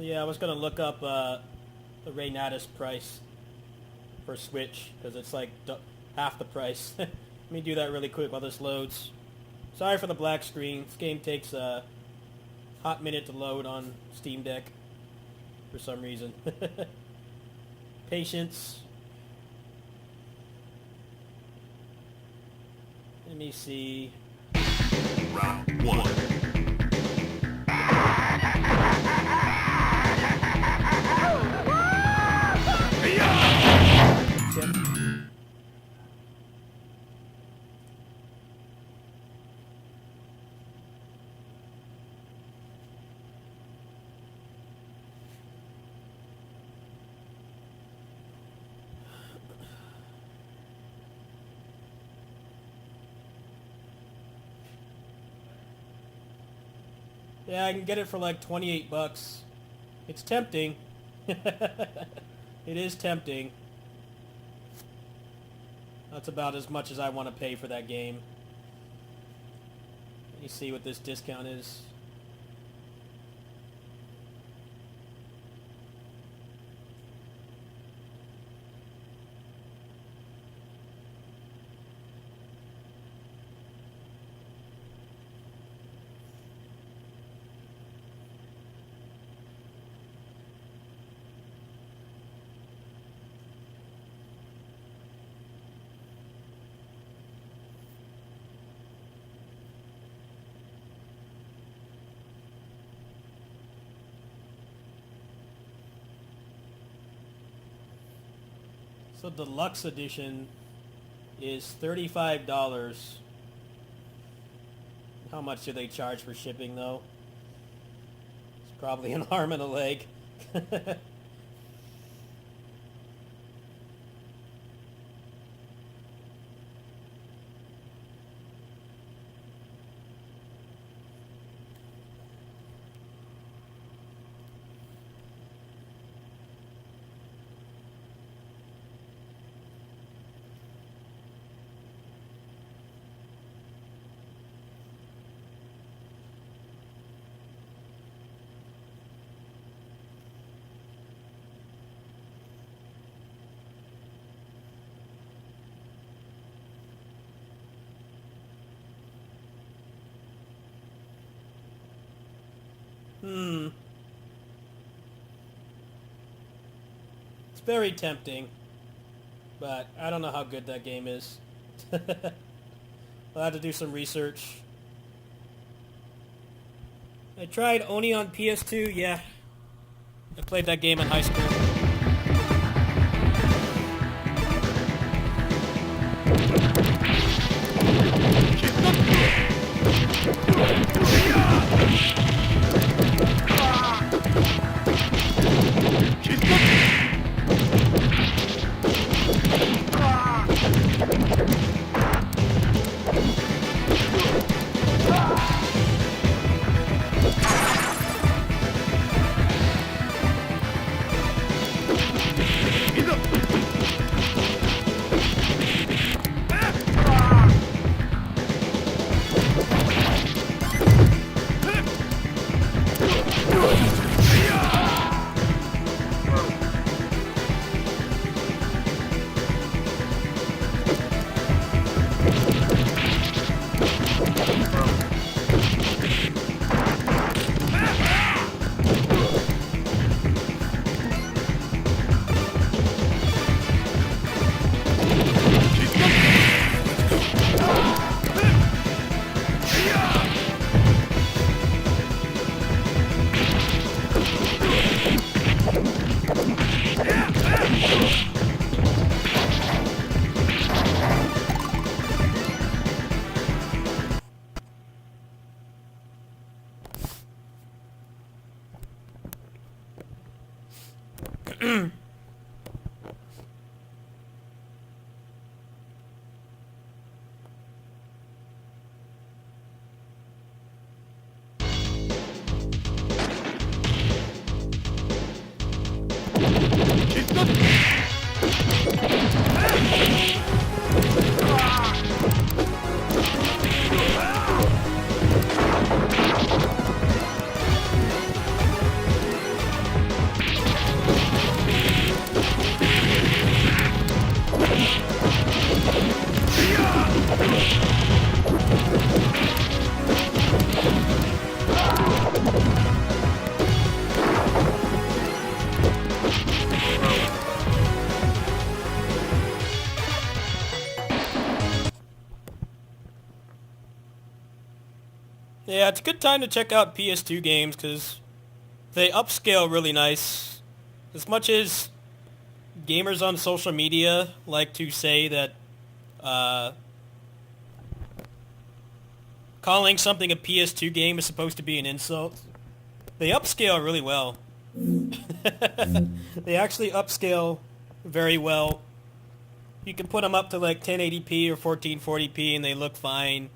Yeah, I was gonna look up the Reynatus price for Switch because it's like half the price. Let me do that really quick while this loads. Sorry for the black screen. This game takes a hot minute to load on Steam Deck for some reason. Patience. Let me see. Round one. Yeah, I can get it for like 28 bucks. It's tempting. It is tempting. That's about as much as I want to pay for that game. Let me see what this discount is. So deluxe edition is $35. How much do they charge for shipping though? It's probably an arm and a leg. It's very tempting, but I don't know how good that game is. I'll have to do some research. I tried Oni on PS2, yeah. I played that game in high school. Yeah, it's a good time to check out PS2 games because they upscale really nice. As much as gamers on social media like to say that calling something a PS2 game is supposed to be an insult, they upscale really well. They actually upscale very well. You can put them up to like 1080p or 1440p and they look fine,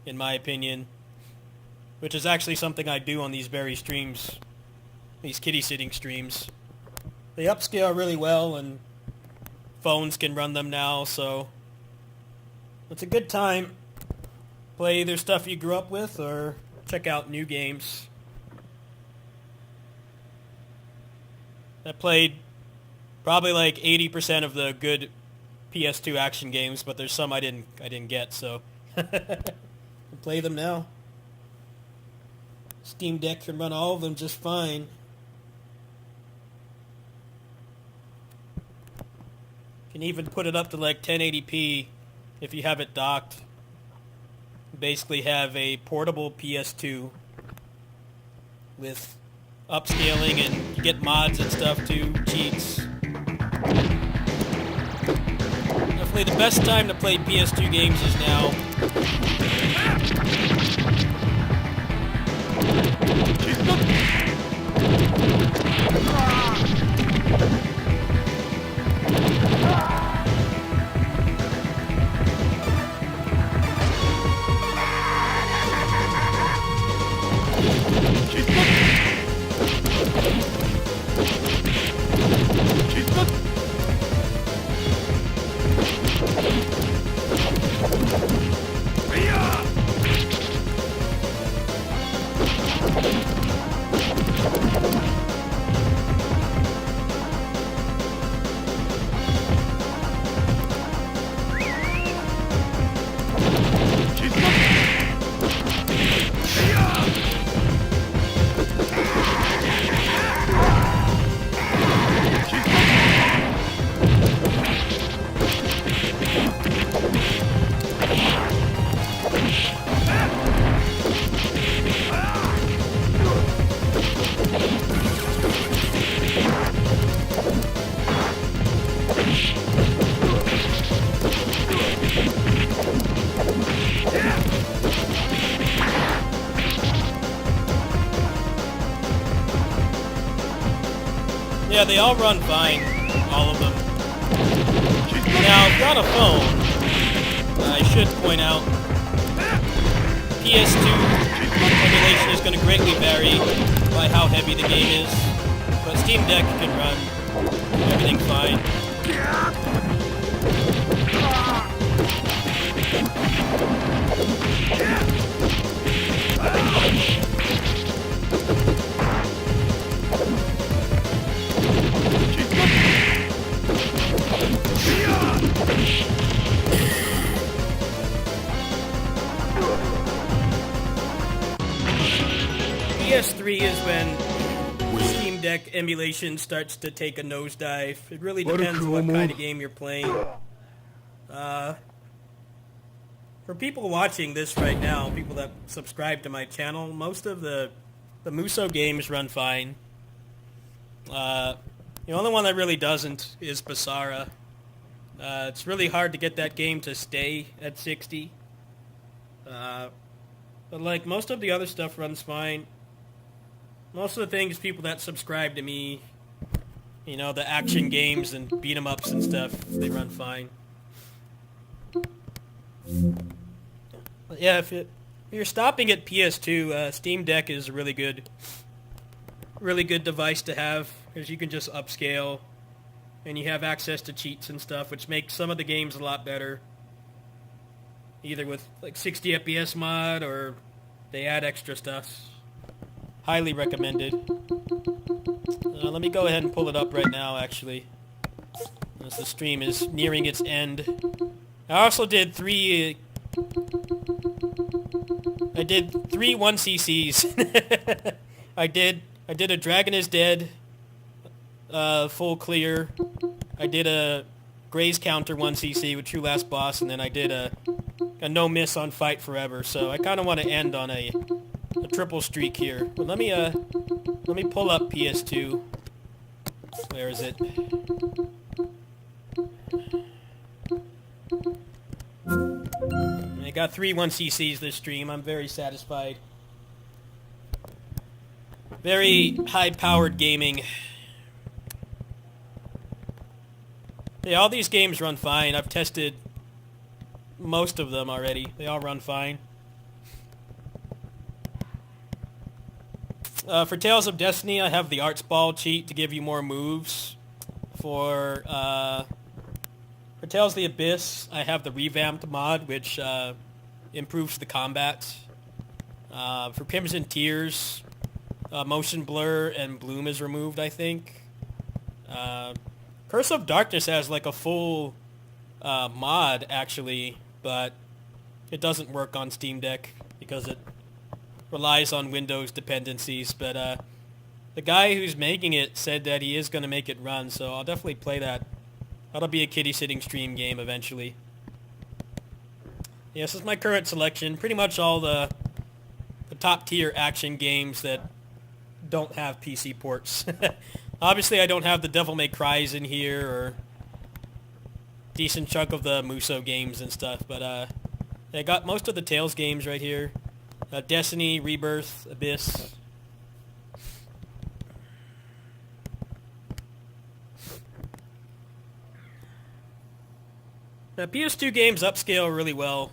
in my opinion. Which is actually something I do on these very streams, these kitty-sitting streams. They upscale really well and phones can run them now, so it's a good time. Play either stuff you grew up with or check out new games. I played probably like 80% of the good PS2 action games, but there's some I didn't get, so I'll play them now. Steam Deck can run all of them just fine. Can even put it up to like 1080p if you have it docked. Basically have a portable PS2 with upscaling and you get mods and stuff too, cheats. Definitely the best time to play PS2 games is now. Yeah, they all run fine. All of them. Now, if you're on a phone, I should point out, PS2 emulation is going to greatly vary by how heavy the game is, but Steam Deck can run everything fine. PS3 is when Steam Deck emulation starts to take a nosedive. It really depends on what kind of game you're playing. For people watching this right now, people that subscribe to my channel, most of the Muso games run fine. The only one that really doesn't is Basara. It's really hard to get that game to stay at 60. But like most of the other stuff runs fine. Most of the things people that subscribe to me, the action games and beat 'em ups and stuff, they run fine. But yeah, if you're stopping at PS2, Steam Deck is a really good device to have, because you can just upscale, and you have access to cheats and stuff, which makes some of the games a lot better. Either with like 60 FPS mod, or they add extra stuff. Highly recommended. Let me go ahead and pull it up right now, actually, as the stream is nearing its end. I also did three 1cc's. I did a Dragon is Dead full clear. I did a Graze Counter 1cc with True Last Boss, and then I did a no miss on Fight Forever. So I kind of want to end on a triple streak here. But let me pull up PS2. Where is it? I got 3 1cc's this stream. I'm very satisfied. Very high-powered gaming. Yeah, all these games run fine. I've tested most of them already. They all run fine. For Tales of Destiny, I have the Arts Ball cheat to give you more moves. For Tales of the Abyss, I have the revamped mod, which improves the combat. For Crimson Tears, motion blur and bloom is removed, I think. Curse of Darkness has like a full mod, actually, but it doesn't work on Steam Deck because it relies on Windows dependencies. But the guy who's making it said that he is going to make it run, so I'll definitely play that. That'll be a Kittysitting stream game eventually. Yeah, this is my current selection. Pretty much all the top tier action games that don't have PC ports. Obviously, I don't have the Devil May Cry's in here, or decent chunk of the Muso games and stuff, but I got most of the Tales games right here. Destiny, Rebirth, Abyss. Now, PS2 games upscale really well,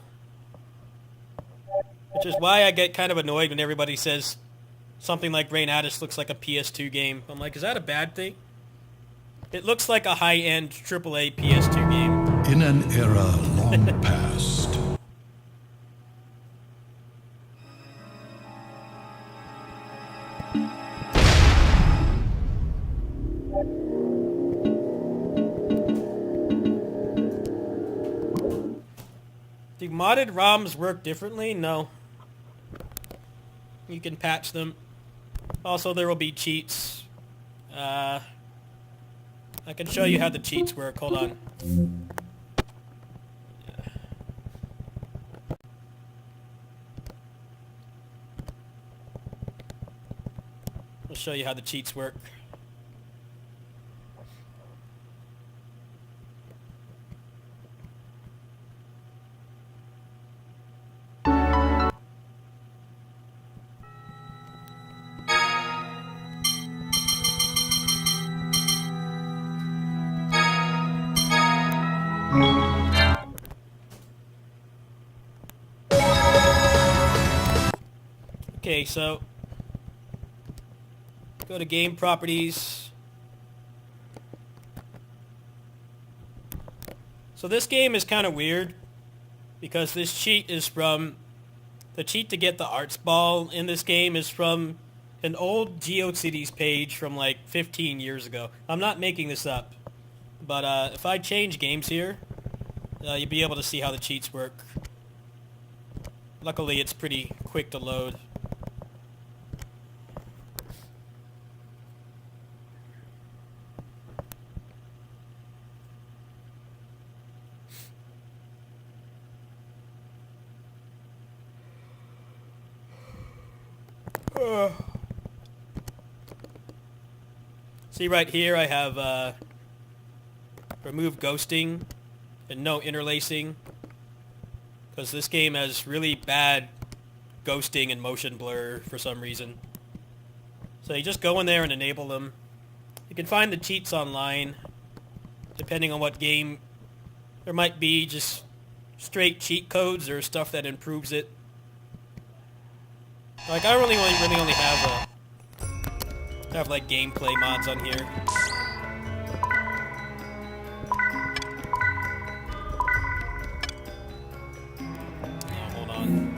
which is why I get kind of annoyed when everybody says something like Brain Addis looks like a PS2 game. I'm like, is that a bad thing? It looks like a high-end AAA PS2 game. In an era long past. Do modded ROMs work differently? No. You can patch them. Also, there will be cheats. I can show you how the cheats work. Hold on. I'll show you how the cheats work. Okay, so go to game properties. So this game is kind of weird because this cheat is from, the cheat to get the arts ball in this game is from an old GeoCities page from like 15 years ago. I'm not making this up, but if I change games here, you'll be able to see how the cheats work. Luckily, it's pretty quick to load. See right here I have remove ghosting and no interlacing, because this game has really bad ghosting and motion blur for some reason. So you just go in there and enable them. You can find the cheats online depending on what game. There might be just straight cheat codes or stuff that improves it. Like I really only have like gameplay mods on here. Oh, hold on.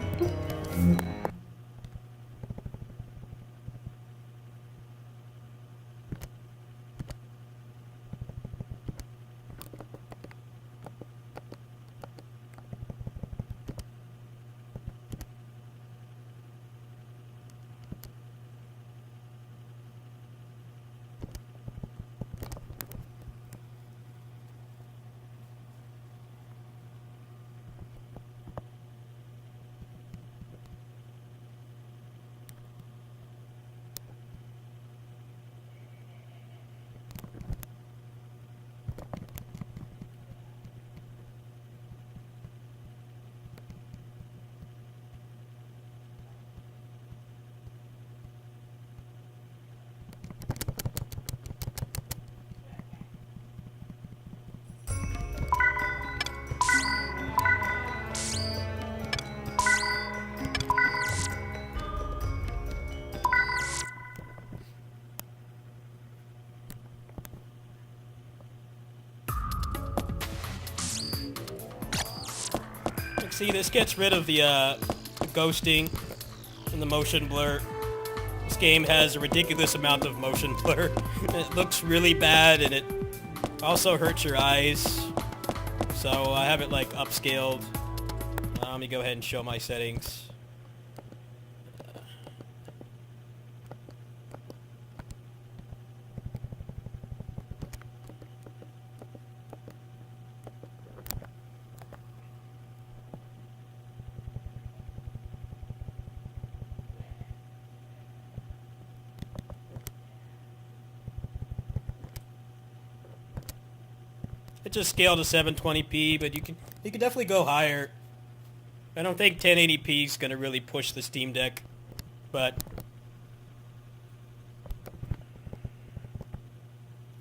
See, this gets rid of the ghosting and the motion blur. This game has a ridiculous amount of motion blur. It looks really bad, and it also hurts your eyes. So I have it like upscaled. Let me go ahead and show my settings. It just scaled to 720p, but you can definitely go higher. I don't think 1080p is gonna really push the Steam Deck, but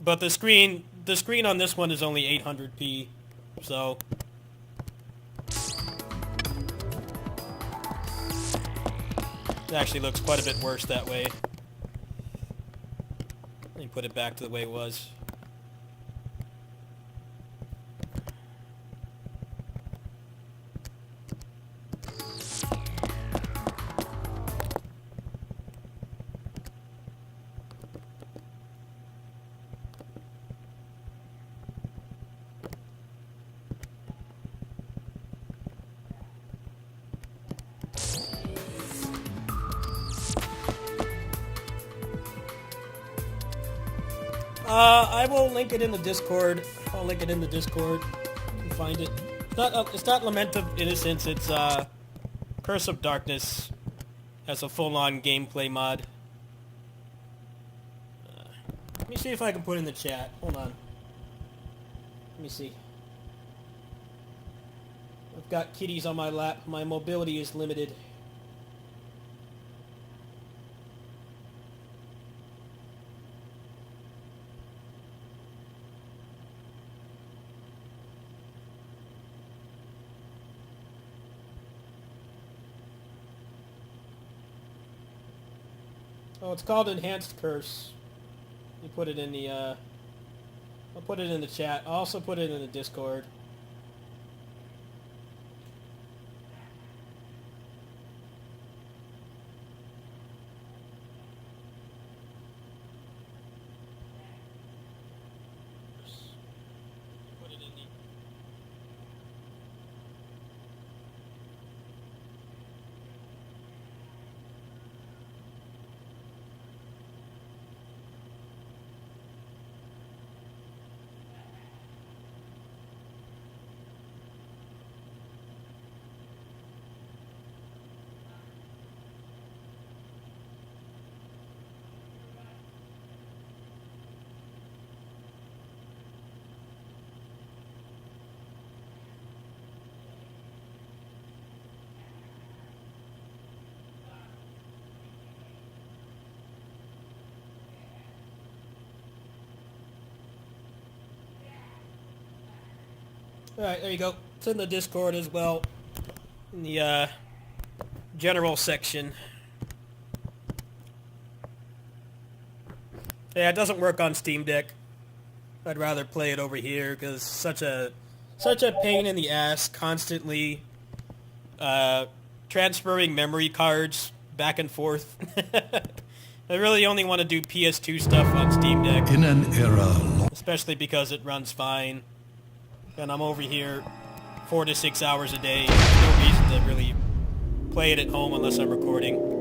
the screen on this one is only 800p, so it actually looks quite a bit worse that way. Let me put it back to the way it was. I will link it in the Discord. I'll link it in the Discord. You can find it. It's not Lament of Innocence. It's Curse of Darkness as a full-on gameplay mod. Let me see if I can put it in the chat. Hold on. Let me see. I've got kitties on my lap. My mobility is limited. Oh, it's called Enhanced Curse. You put it in the, I'll put it in the chat. I'll also put it in the Discord. Put it in the... Alright, there you go. It's in the Discord as well. In the, general section. Yeah, it doesn't work on Steam Deck. I'd rather play it over here, because such a pain in the ass, constantly, transferring memory cards back and forth. I really only want to do PS2 stuff on Steam Deck. In an era Especially because it runs fine. And I'm over here 4 to 6 hours a day. There's no reason to really play it at home unless I'm recording.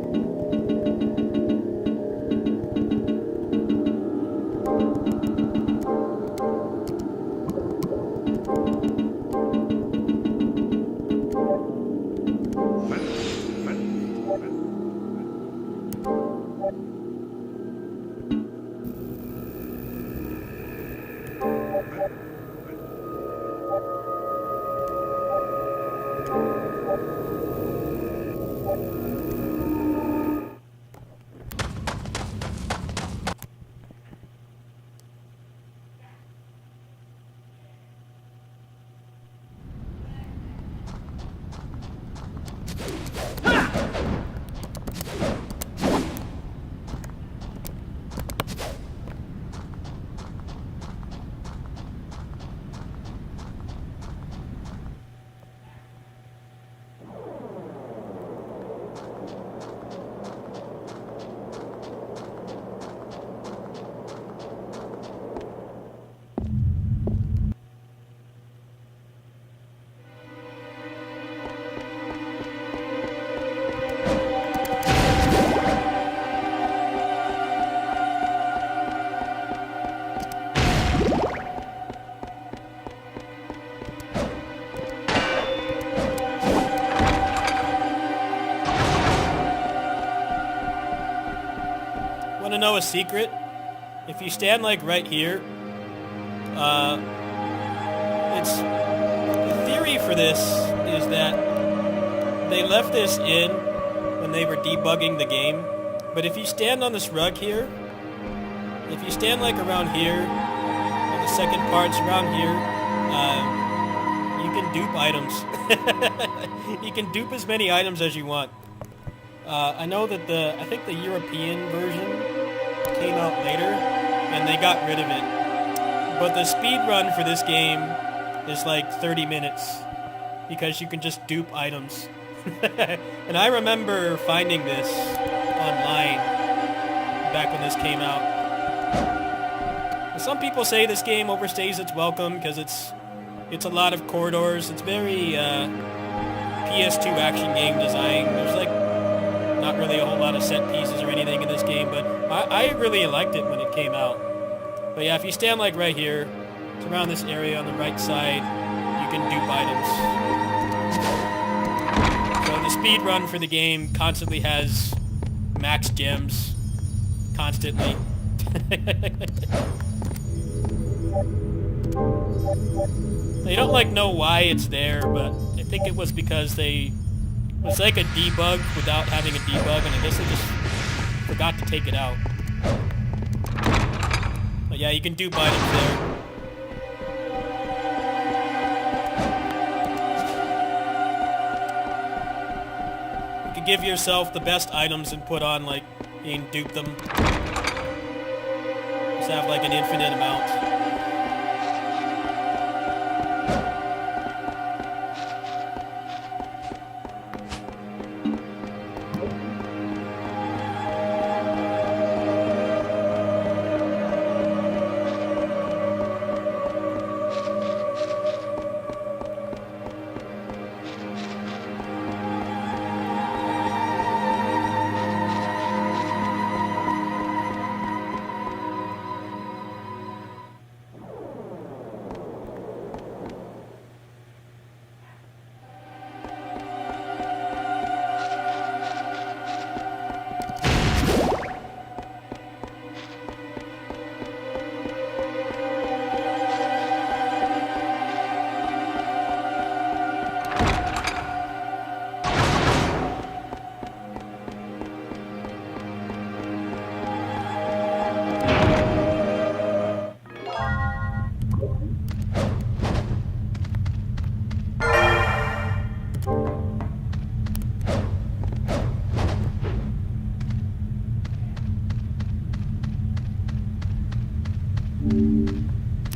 Want to know a secret? If you stand like right here, it's the theory for this is that they left this in when they were debugging the game. But if you stand on this rug here, if you stand like around here, and the second part's around here, you can dupe items. You can dupe as many items as you want. I know that I think the European version came out later, and they got rid of it. But the speed run for this game is like 30 minutes, because you can just dupe items. And I remember finding this online back when this came out. And some people say this game overstays its welcome because it's a lot of corridors. It's very PS2 action game design. There's like not really a whole lot of set pieces or anything in this game, but I really liked it when it came out. But yeah, if you stand like right here, it's around this area on the right side, you can dupe items. So the speed run for the game constantly has max gems. Constantly. They don't like know why it's there, but I think it was because it was like a debug without having a debug, and I guess they just forgot to take it out. But yeah, you can dupe items there. You can give yourself the best items and put on like You can dupe them. Just have like an infinite amount.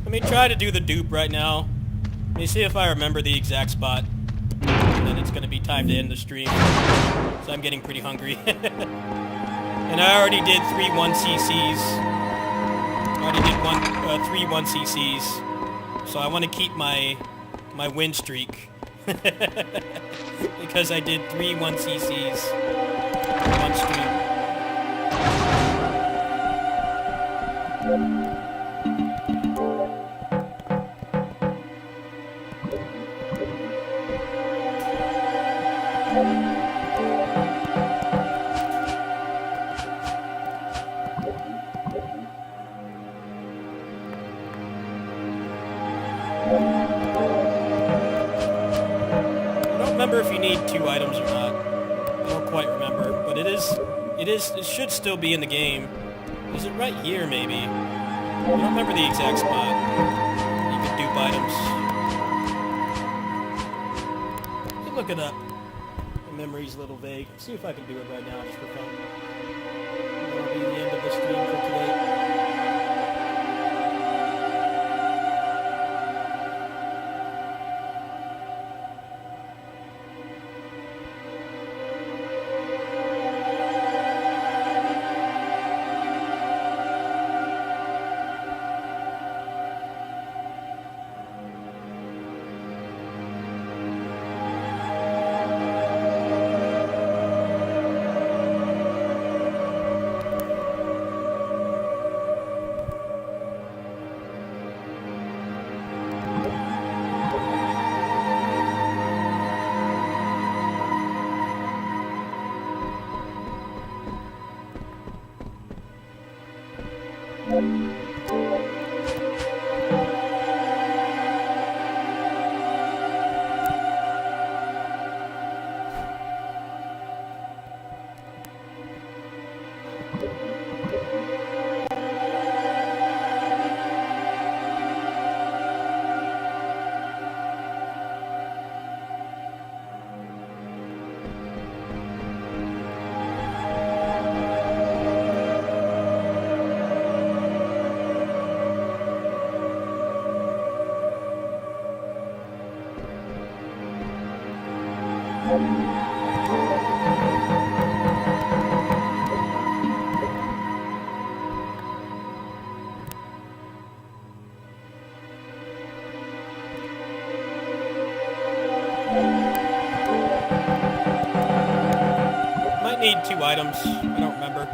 Let me try to do the dupe right now. Let me see if I remember the exact spot. And then it's going to be time to end the stream. So I'm getting pretty hungry. And I already did 3 1cc's. I already did 3 1cc's. So I want to keep my win streak. Because I did 3 1cc's in one stream. I don't remember if you need 2 items or not. I don't quite remember, but it should still be in the game. Is it right here, maybe? I don't remember the exact spot. You can dupe items. You can look it up. My memory's a little vague. Let's see if I can do it right now, just for fun. That'll be the end of the stream for today. Might need 2 items. I don't remember.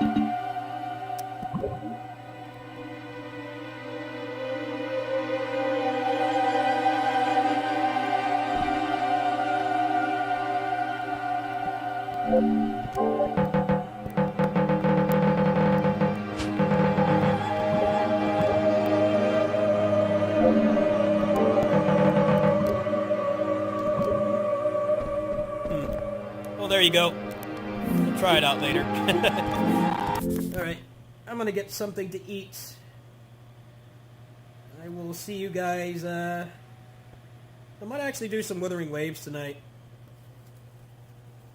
Well, there you go. We'll try it out later. Alright, I'm gonna get something to eat. I will see you guys, I might actually do some Withering Waves tonight.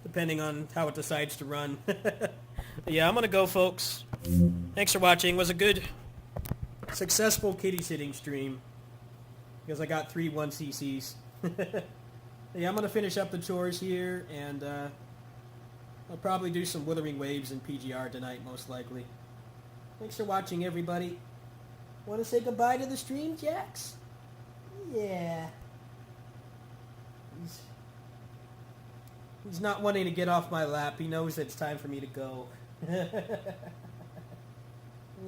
Depending on how it decides to run. Yeah, I'm gonna go, folks. Thanks for watching. It was a good, successful kitty sitting stream because I got 3 1cc's. Yeah, I'm gonna finish up the chores here, and I'll probably do some Wuthering Waves in PGR tonight, most likely. Thanks for watching, everybody. Want to say goodbye to the stream, Jax? Yeah. He's not wanting to get off my lap. He knows it's time for me to go.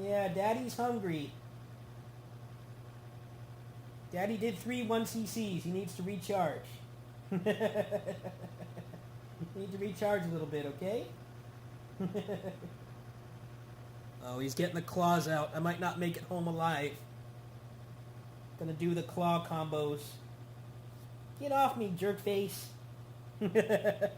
Yeah, Daddy's hungry. Daddy did 3 1cc's. He needs to recharge. You need to recharge a little bit, okay? Oh, he's getting the claws out. I might not make it home alive. Gonna do the claw combos. Get off me, jerk face. All right.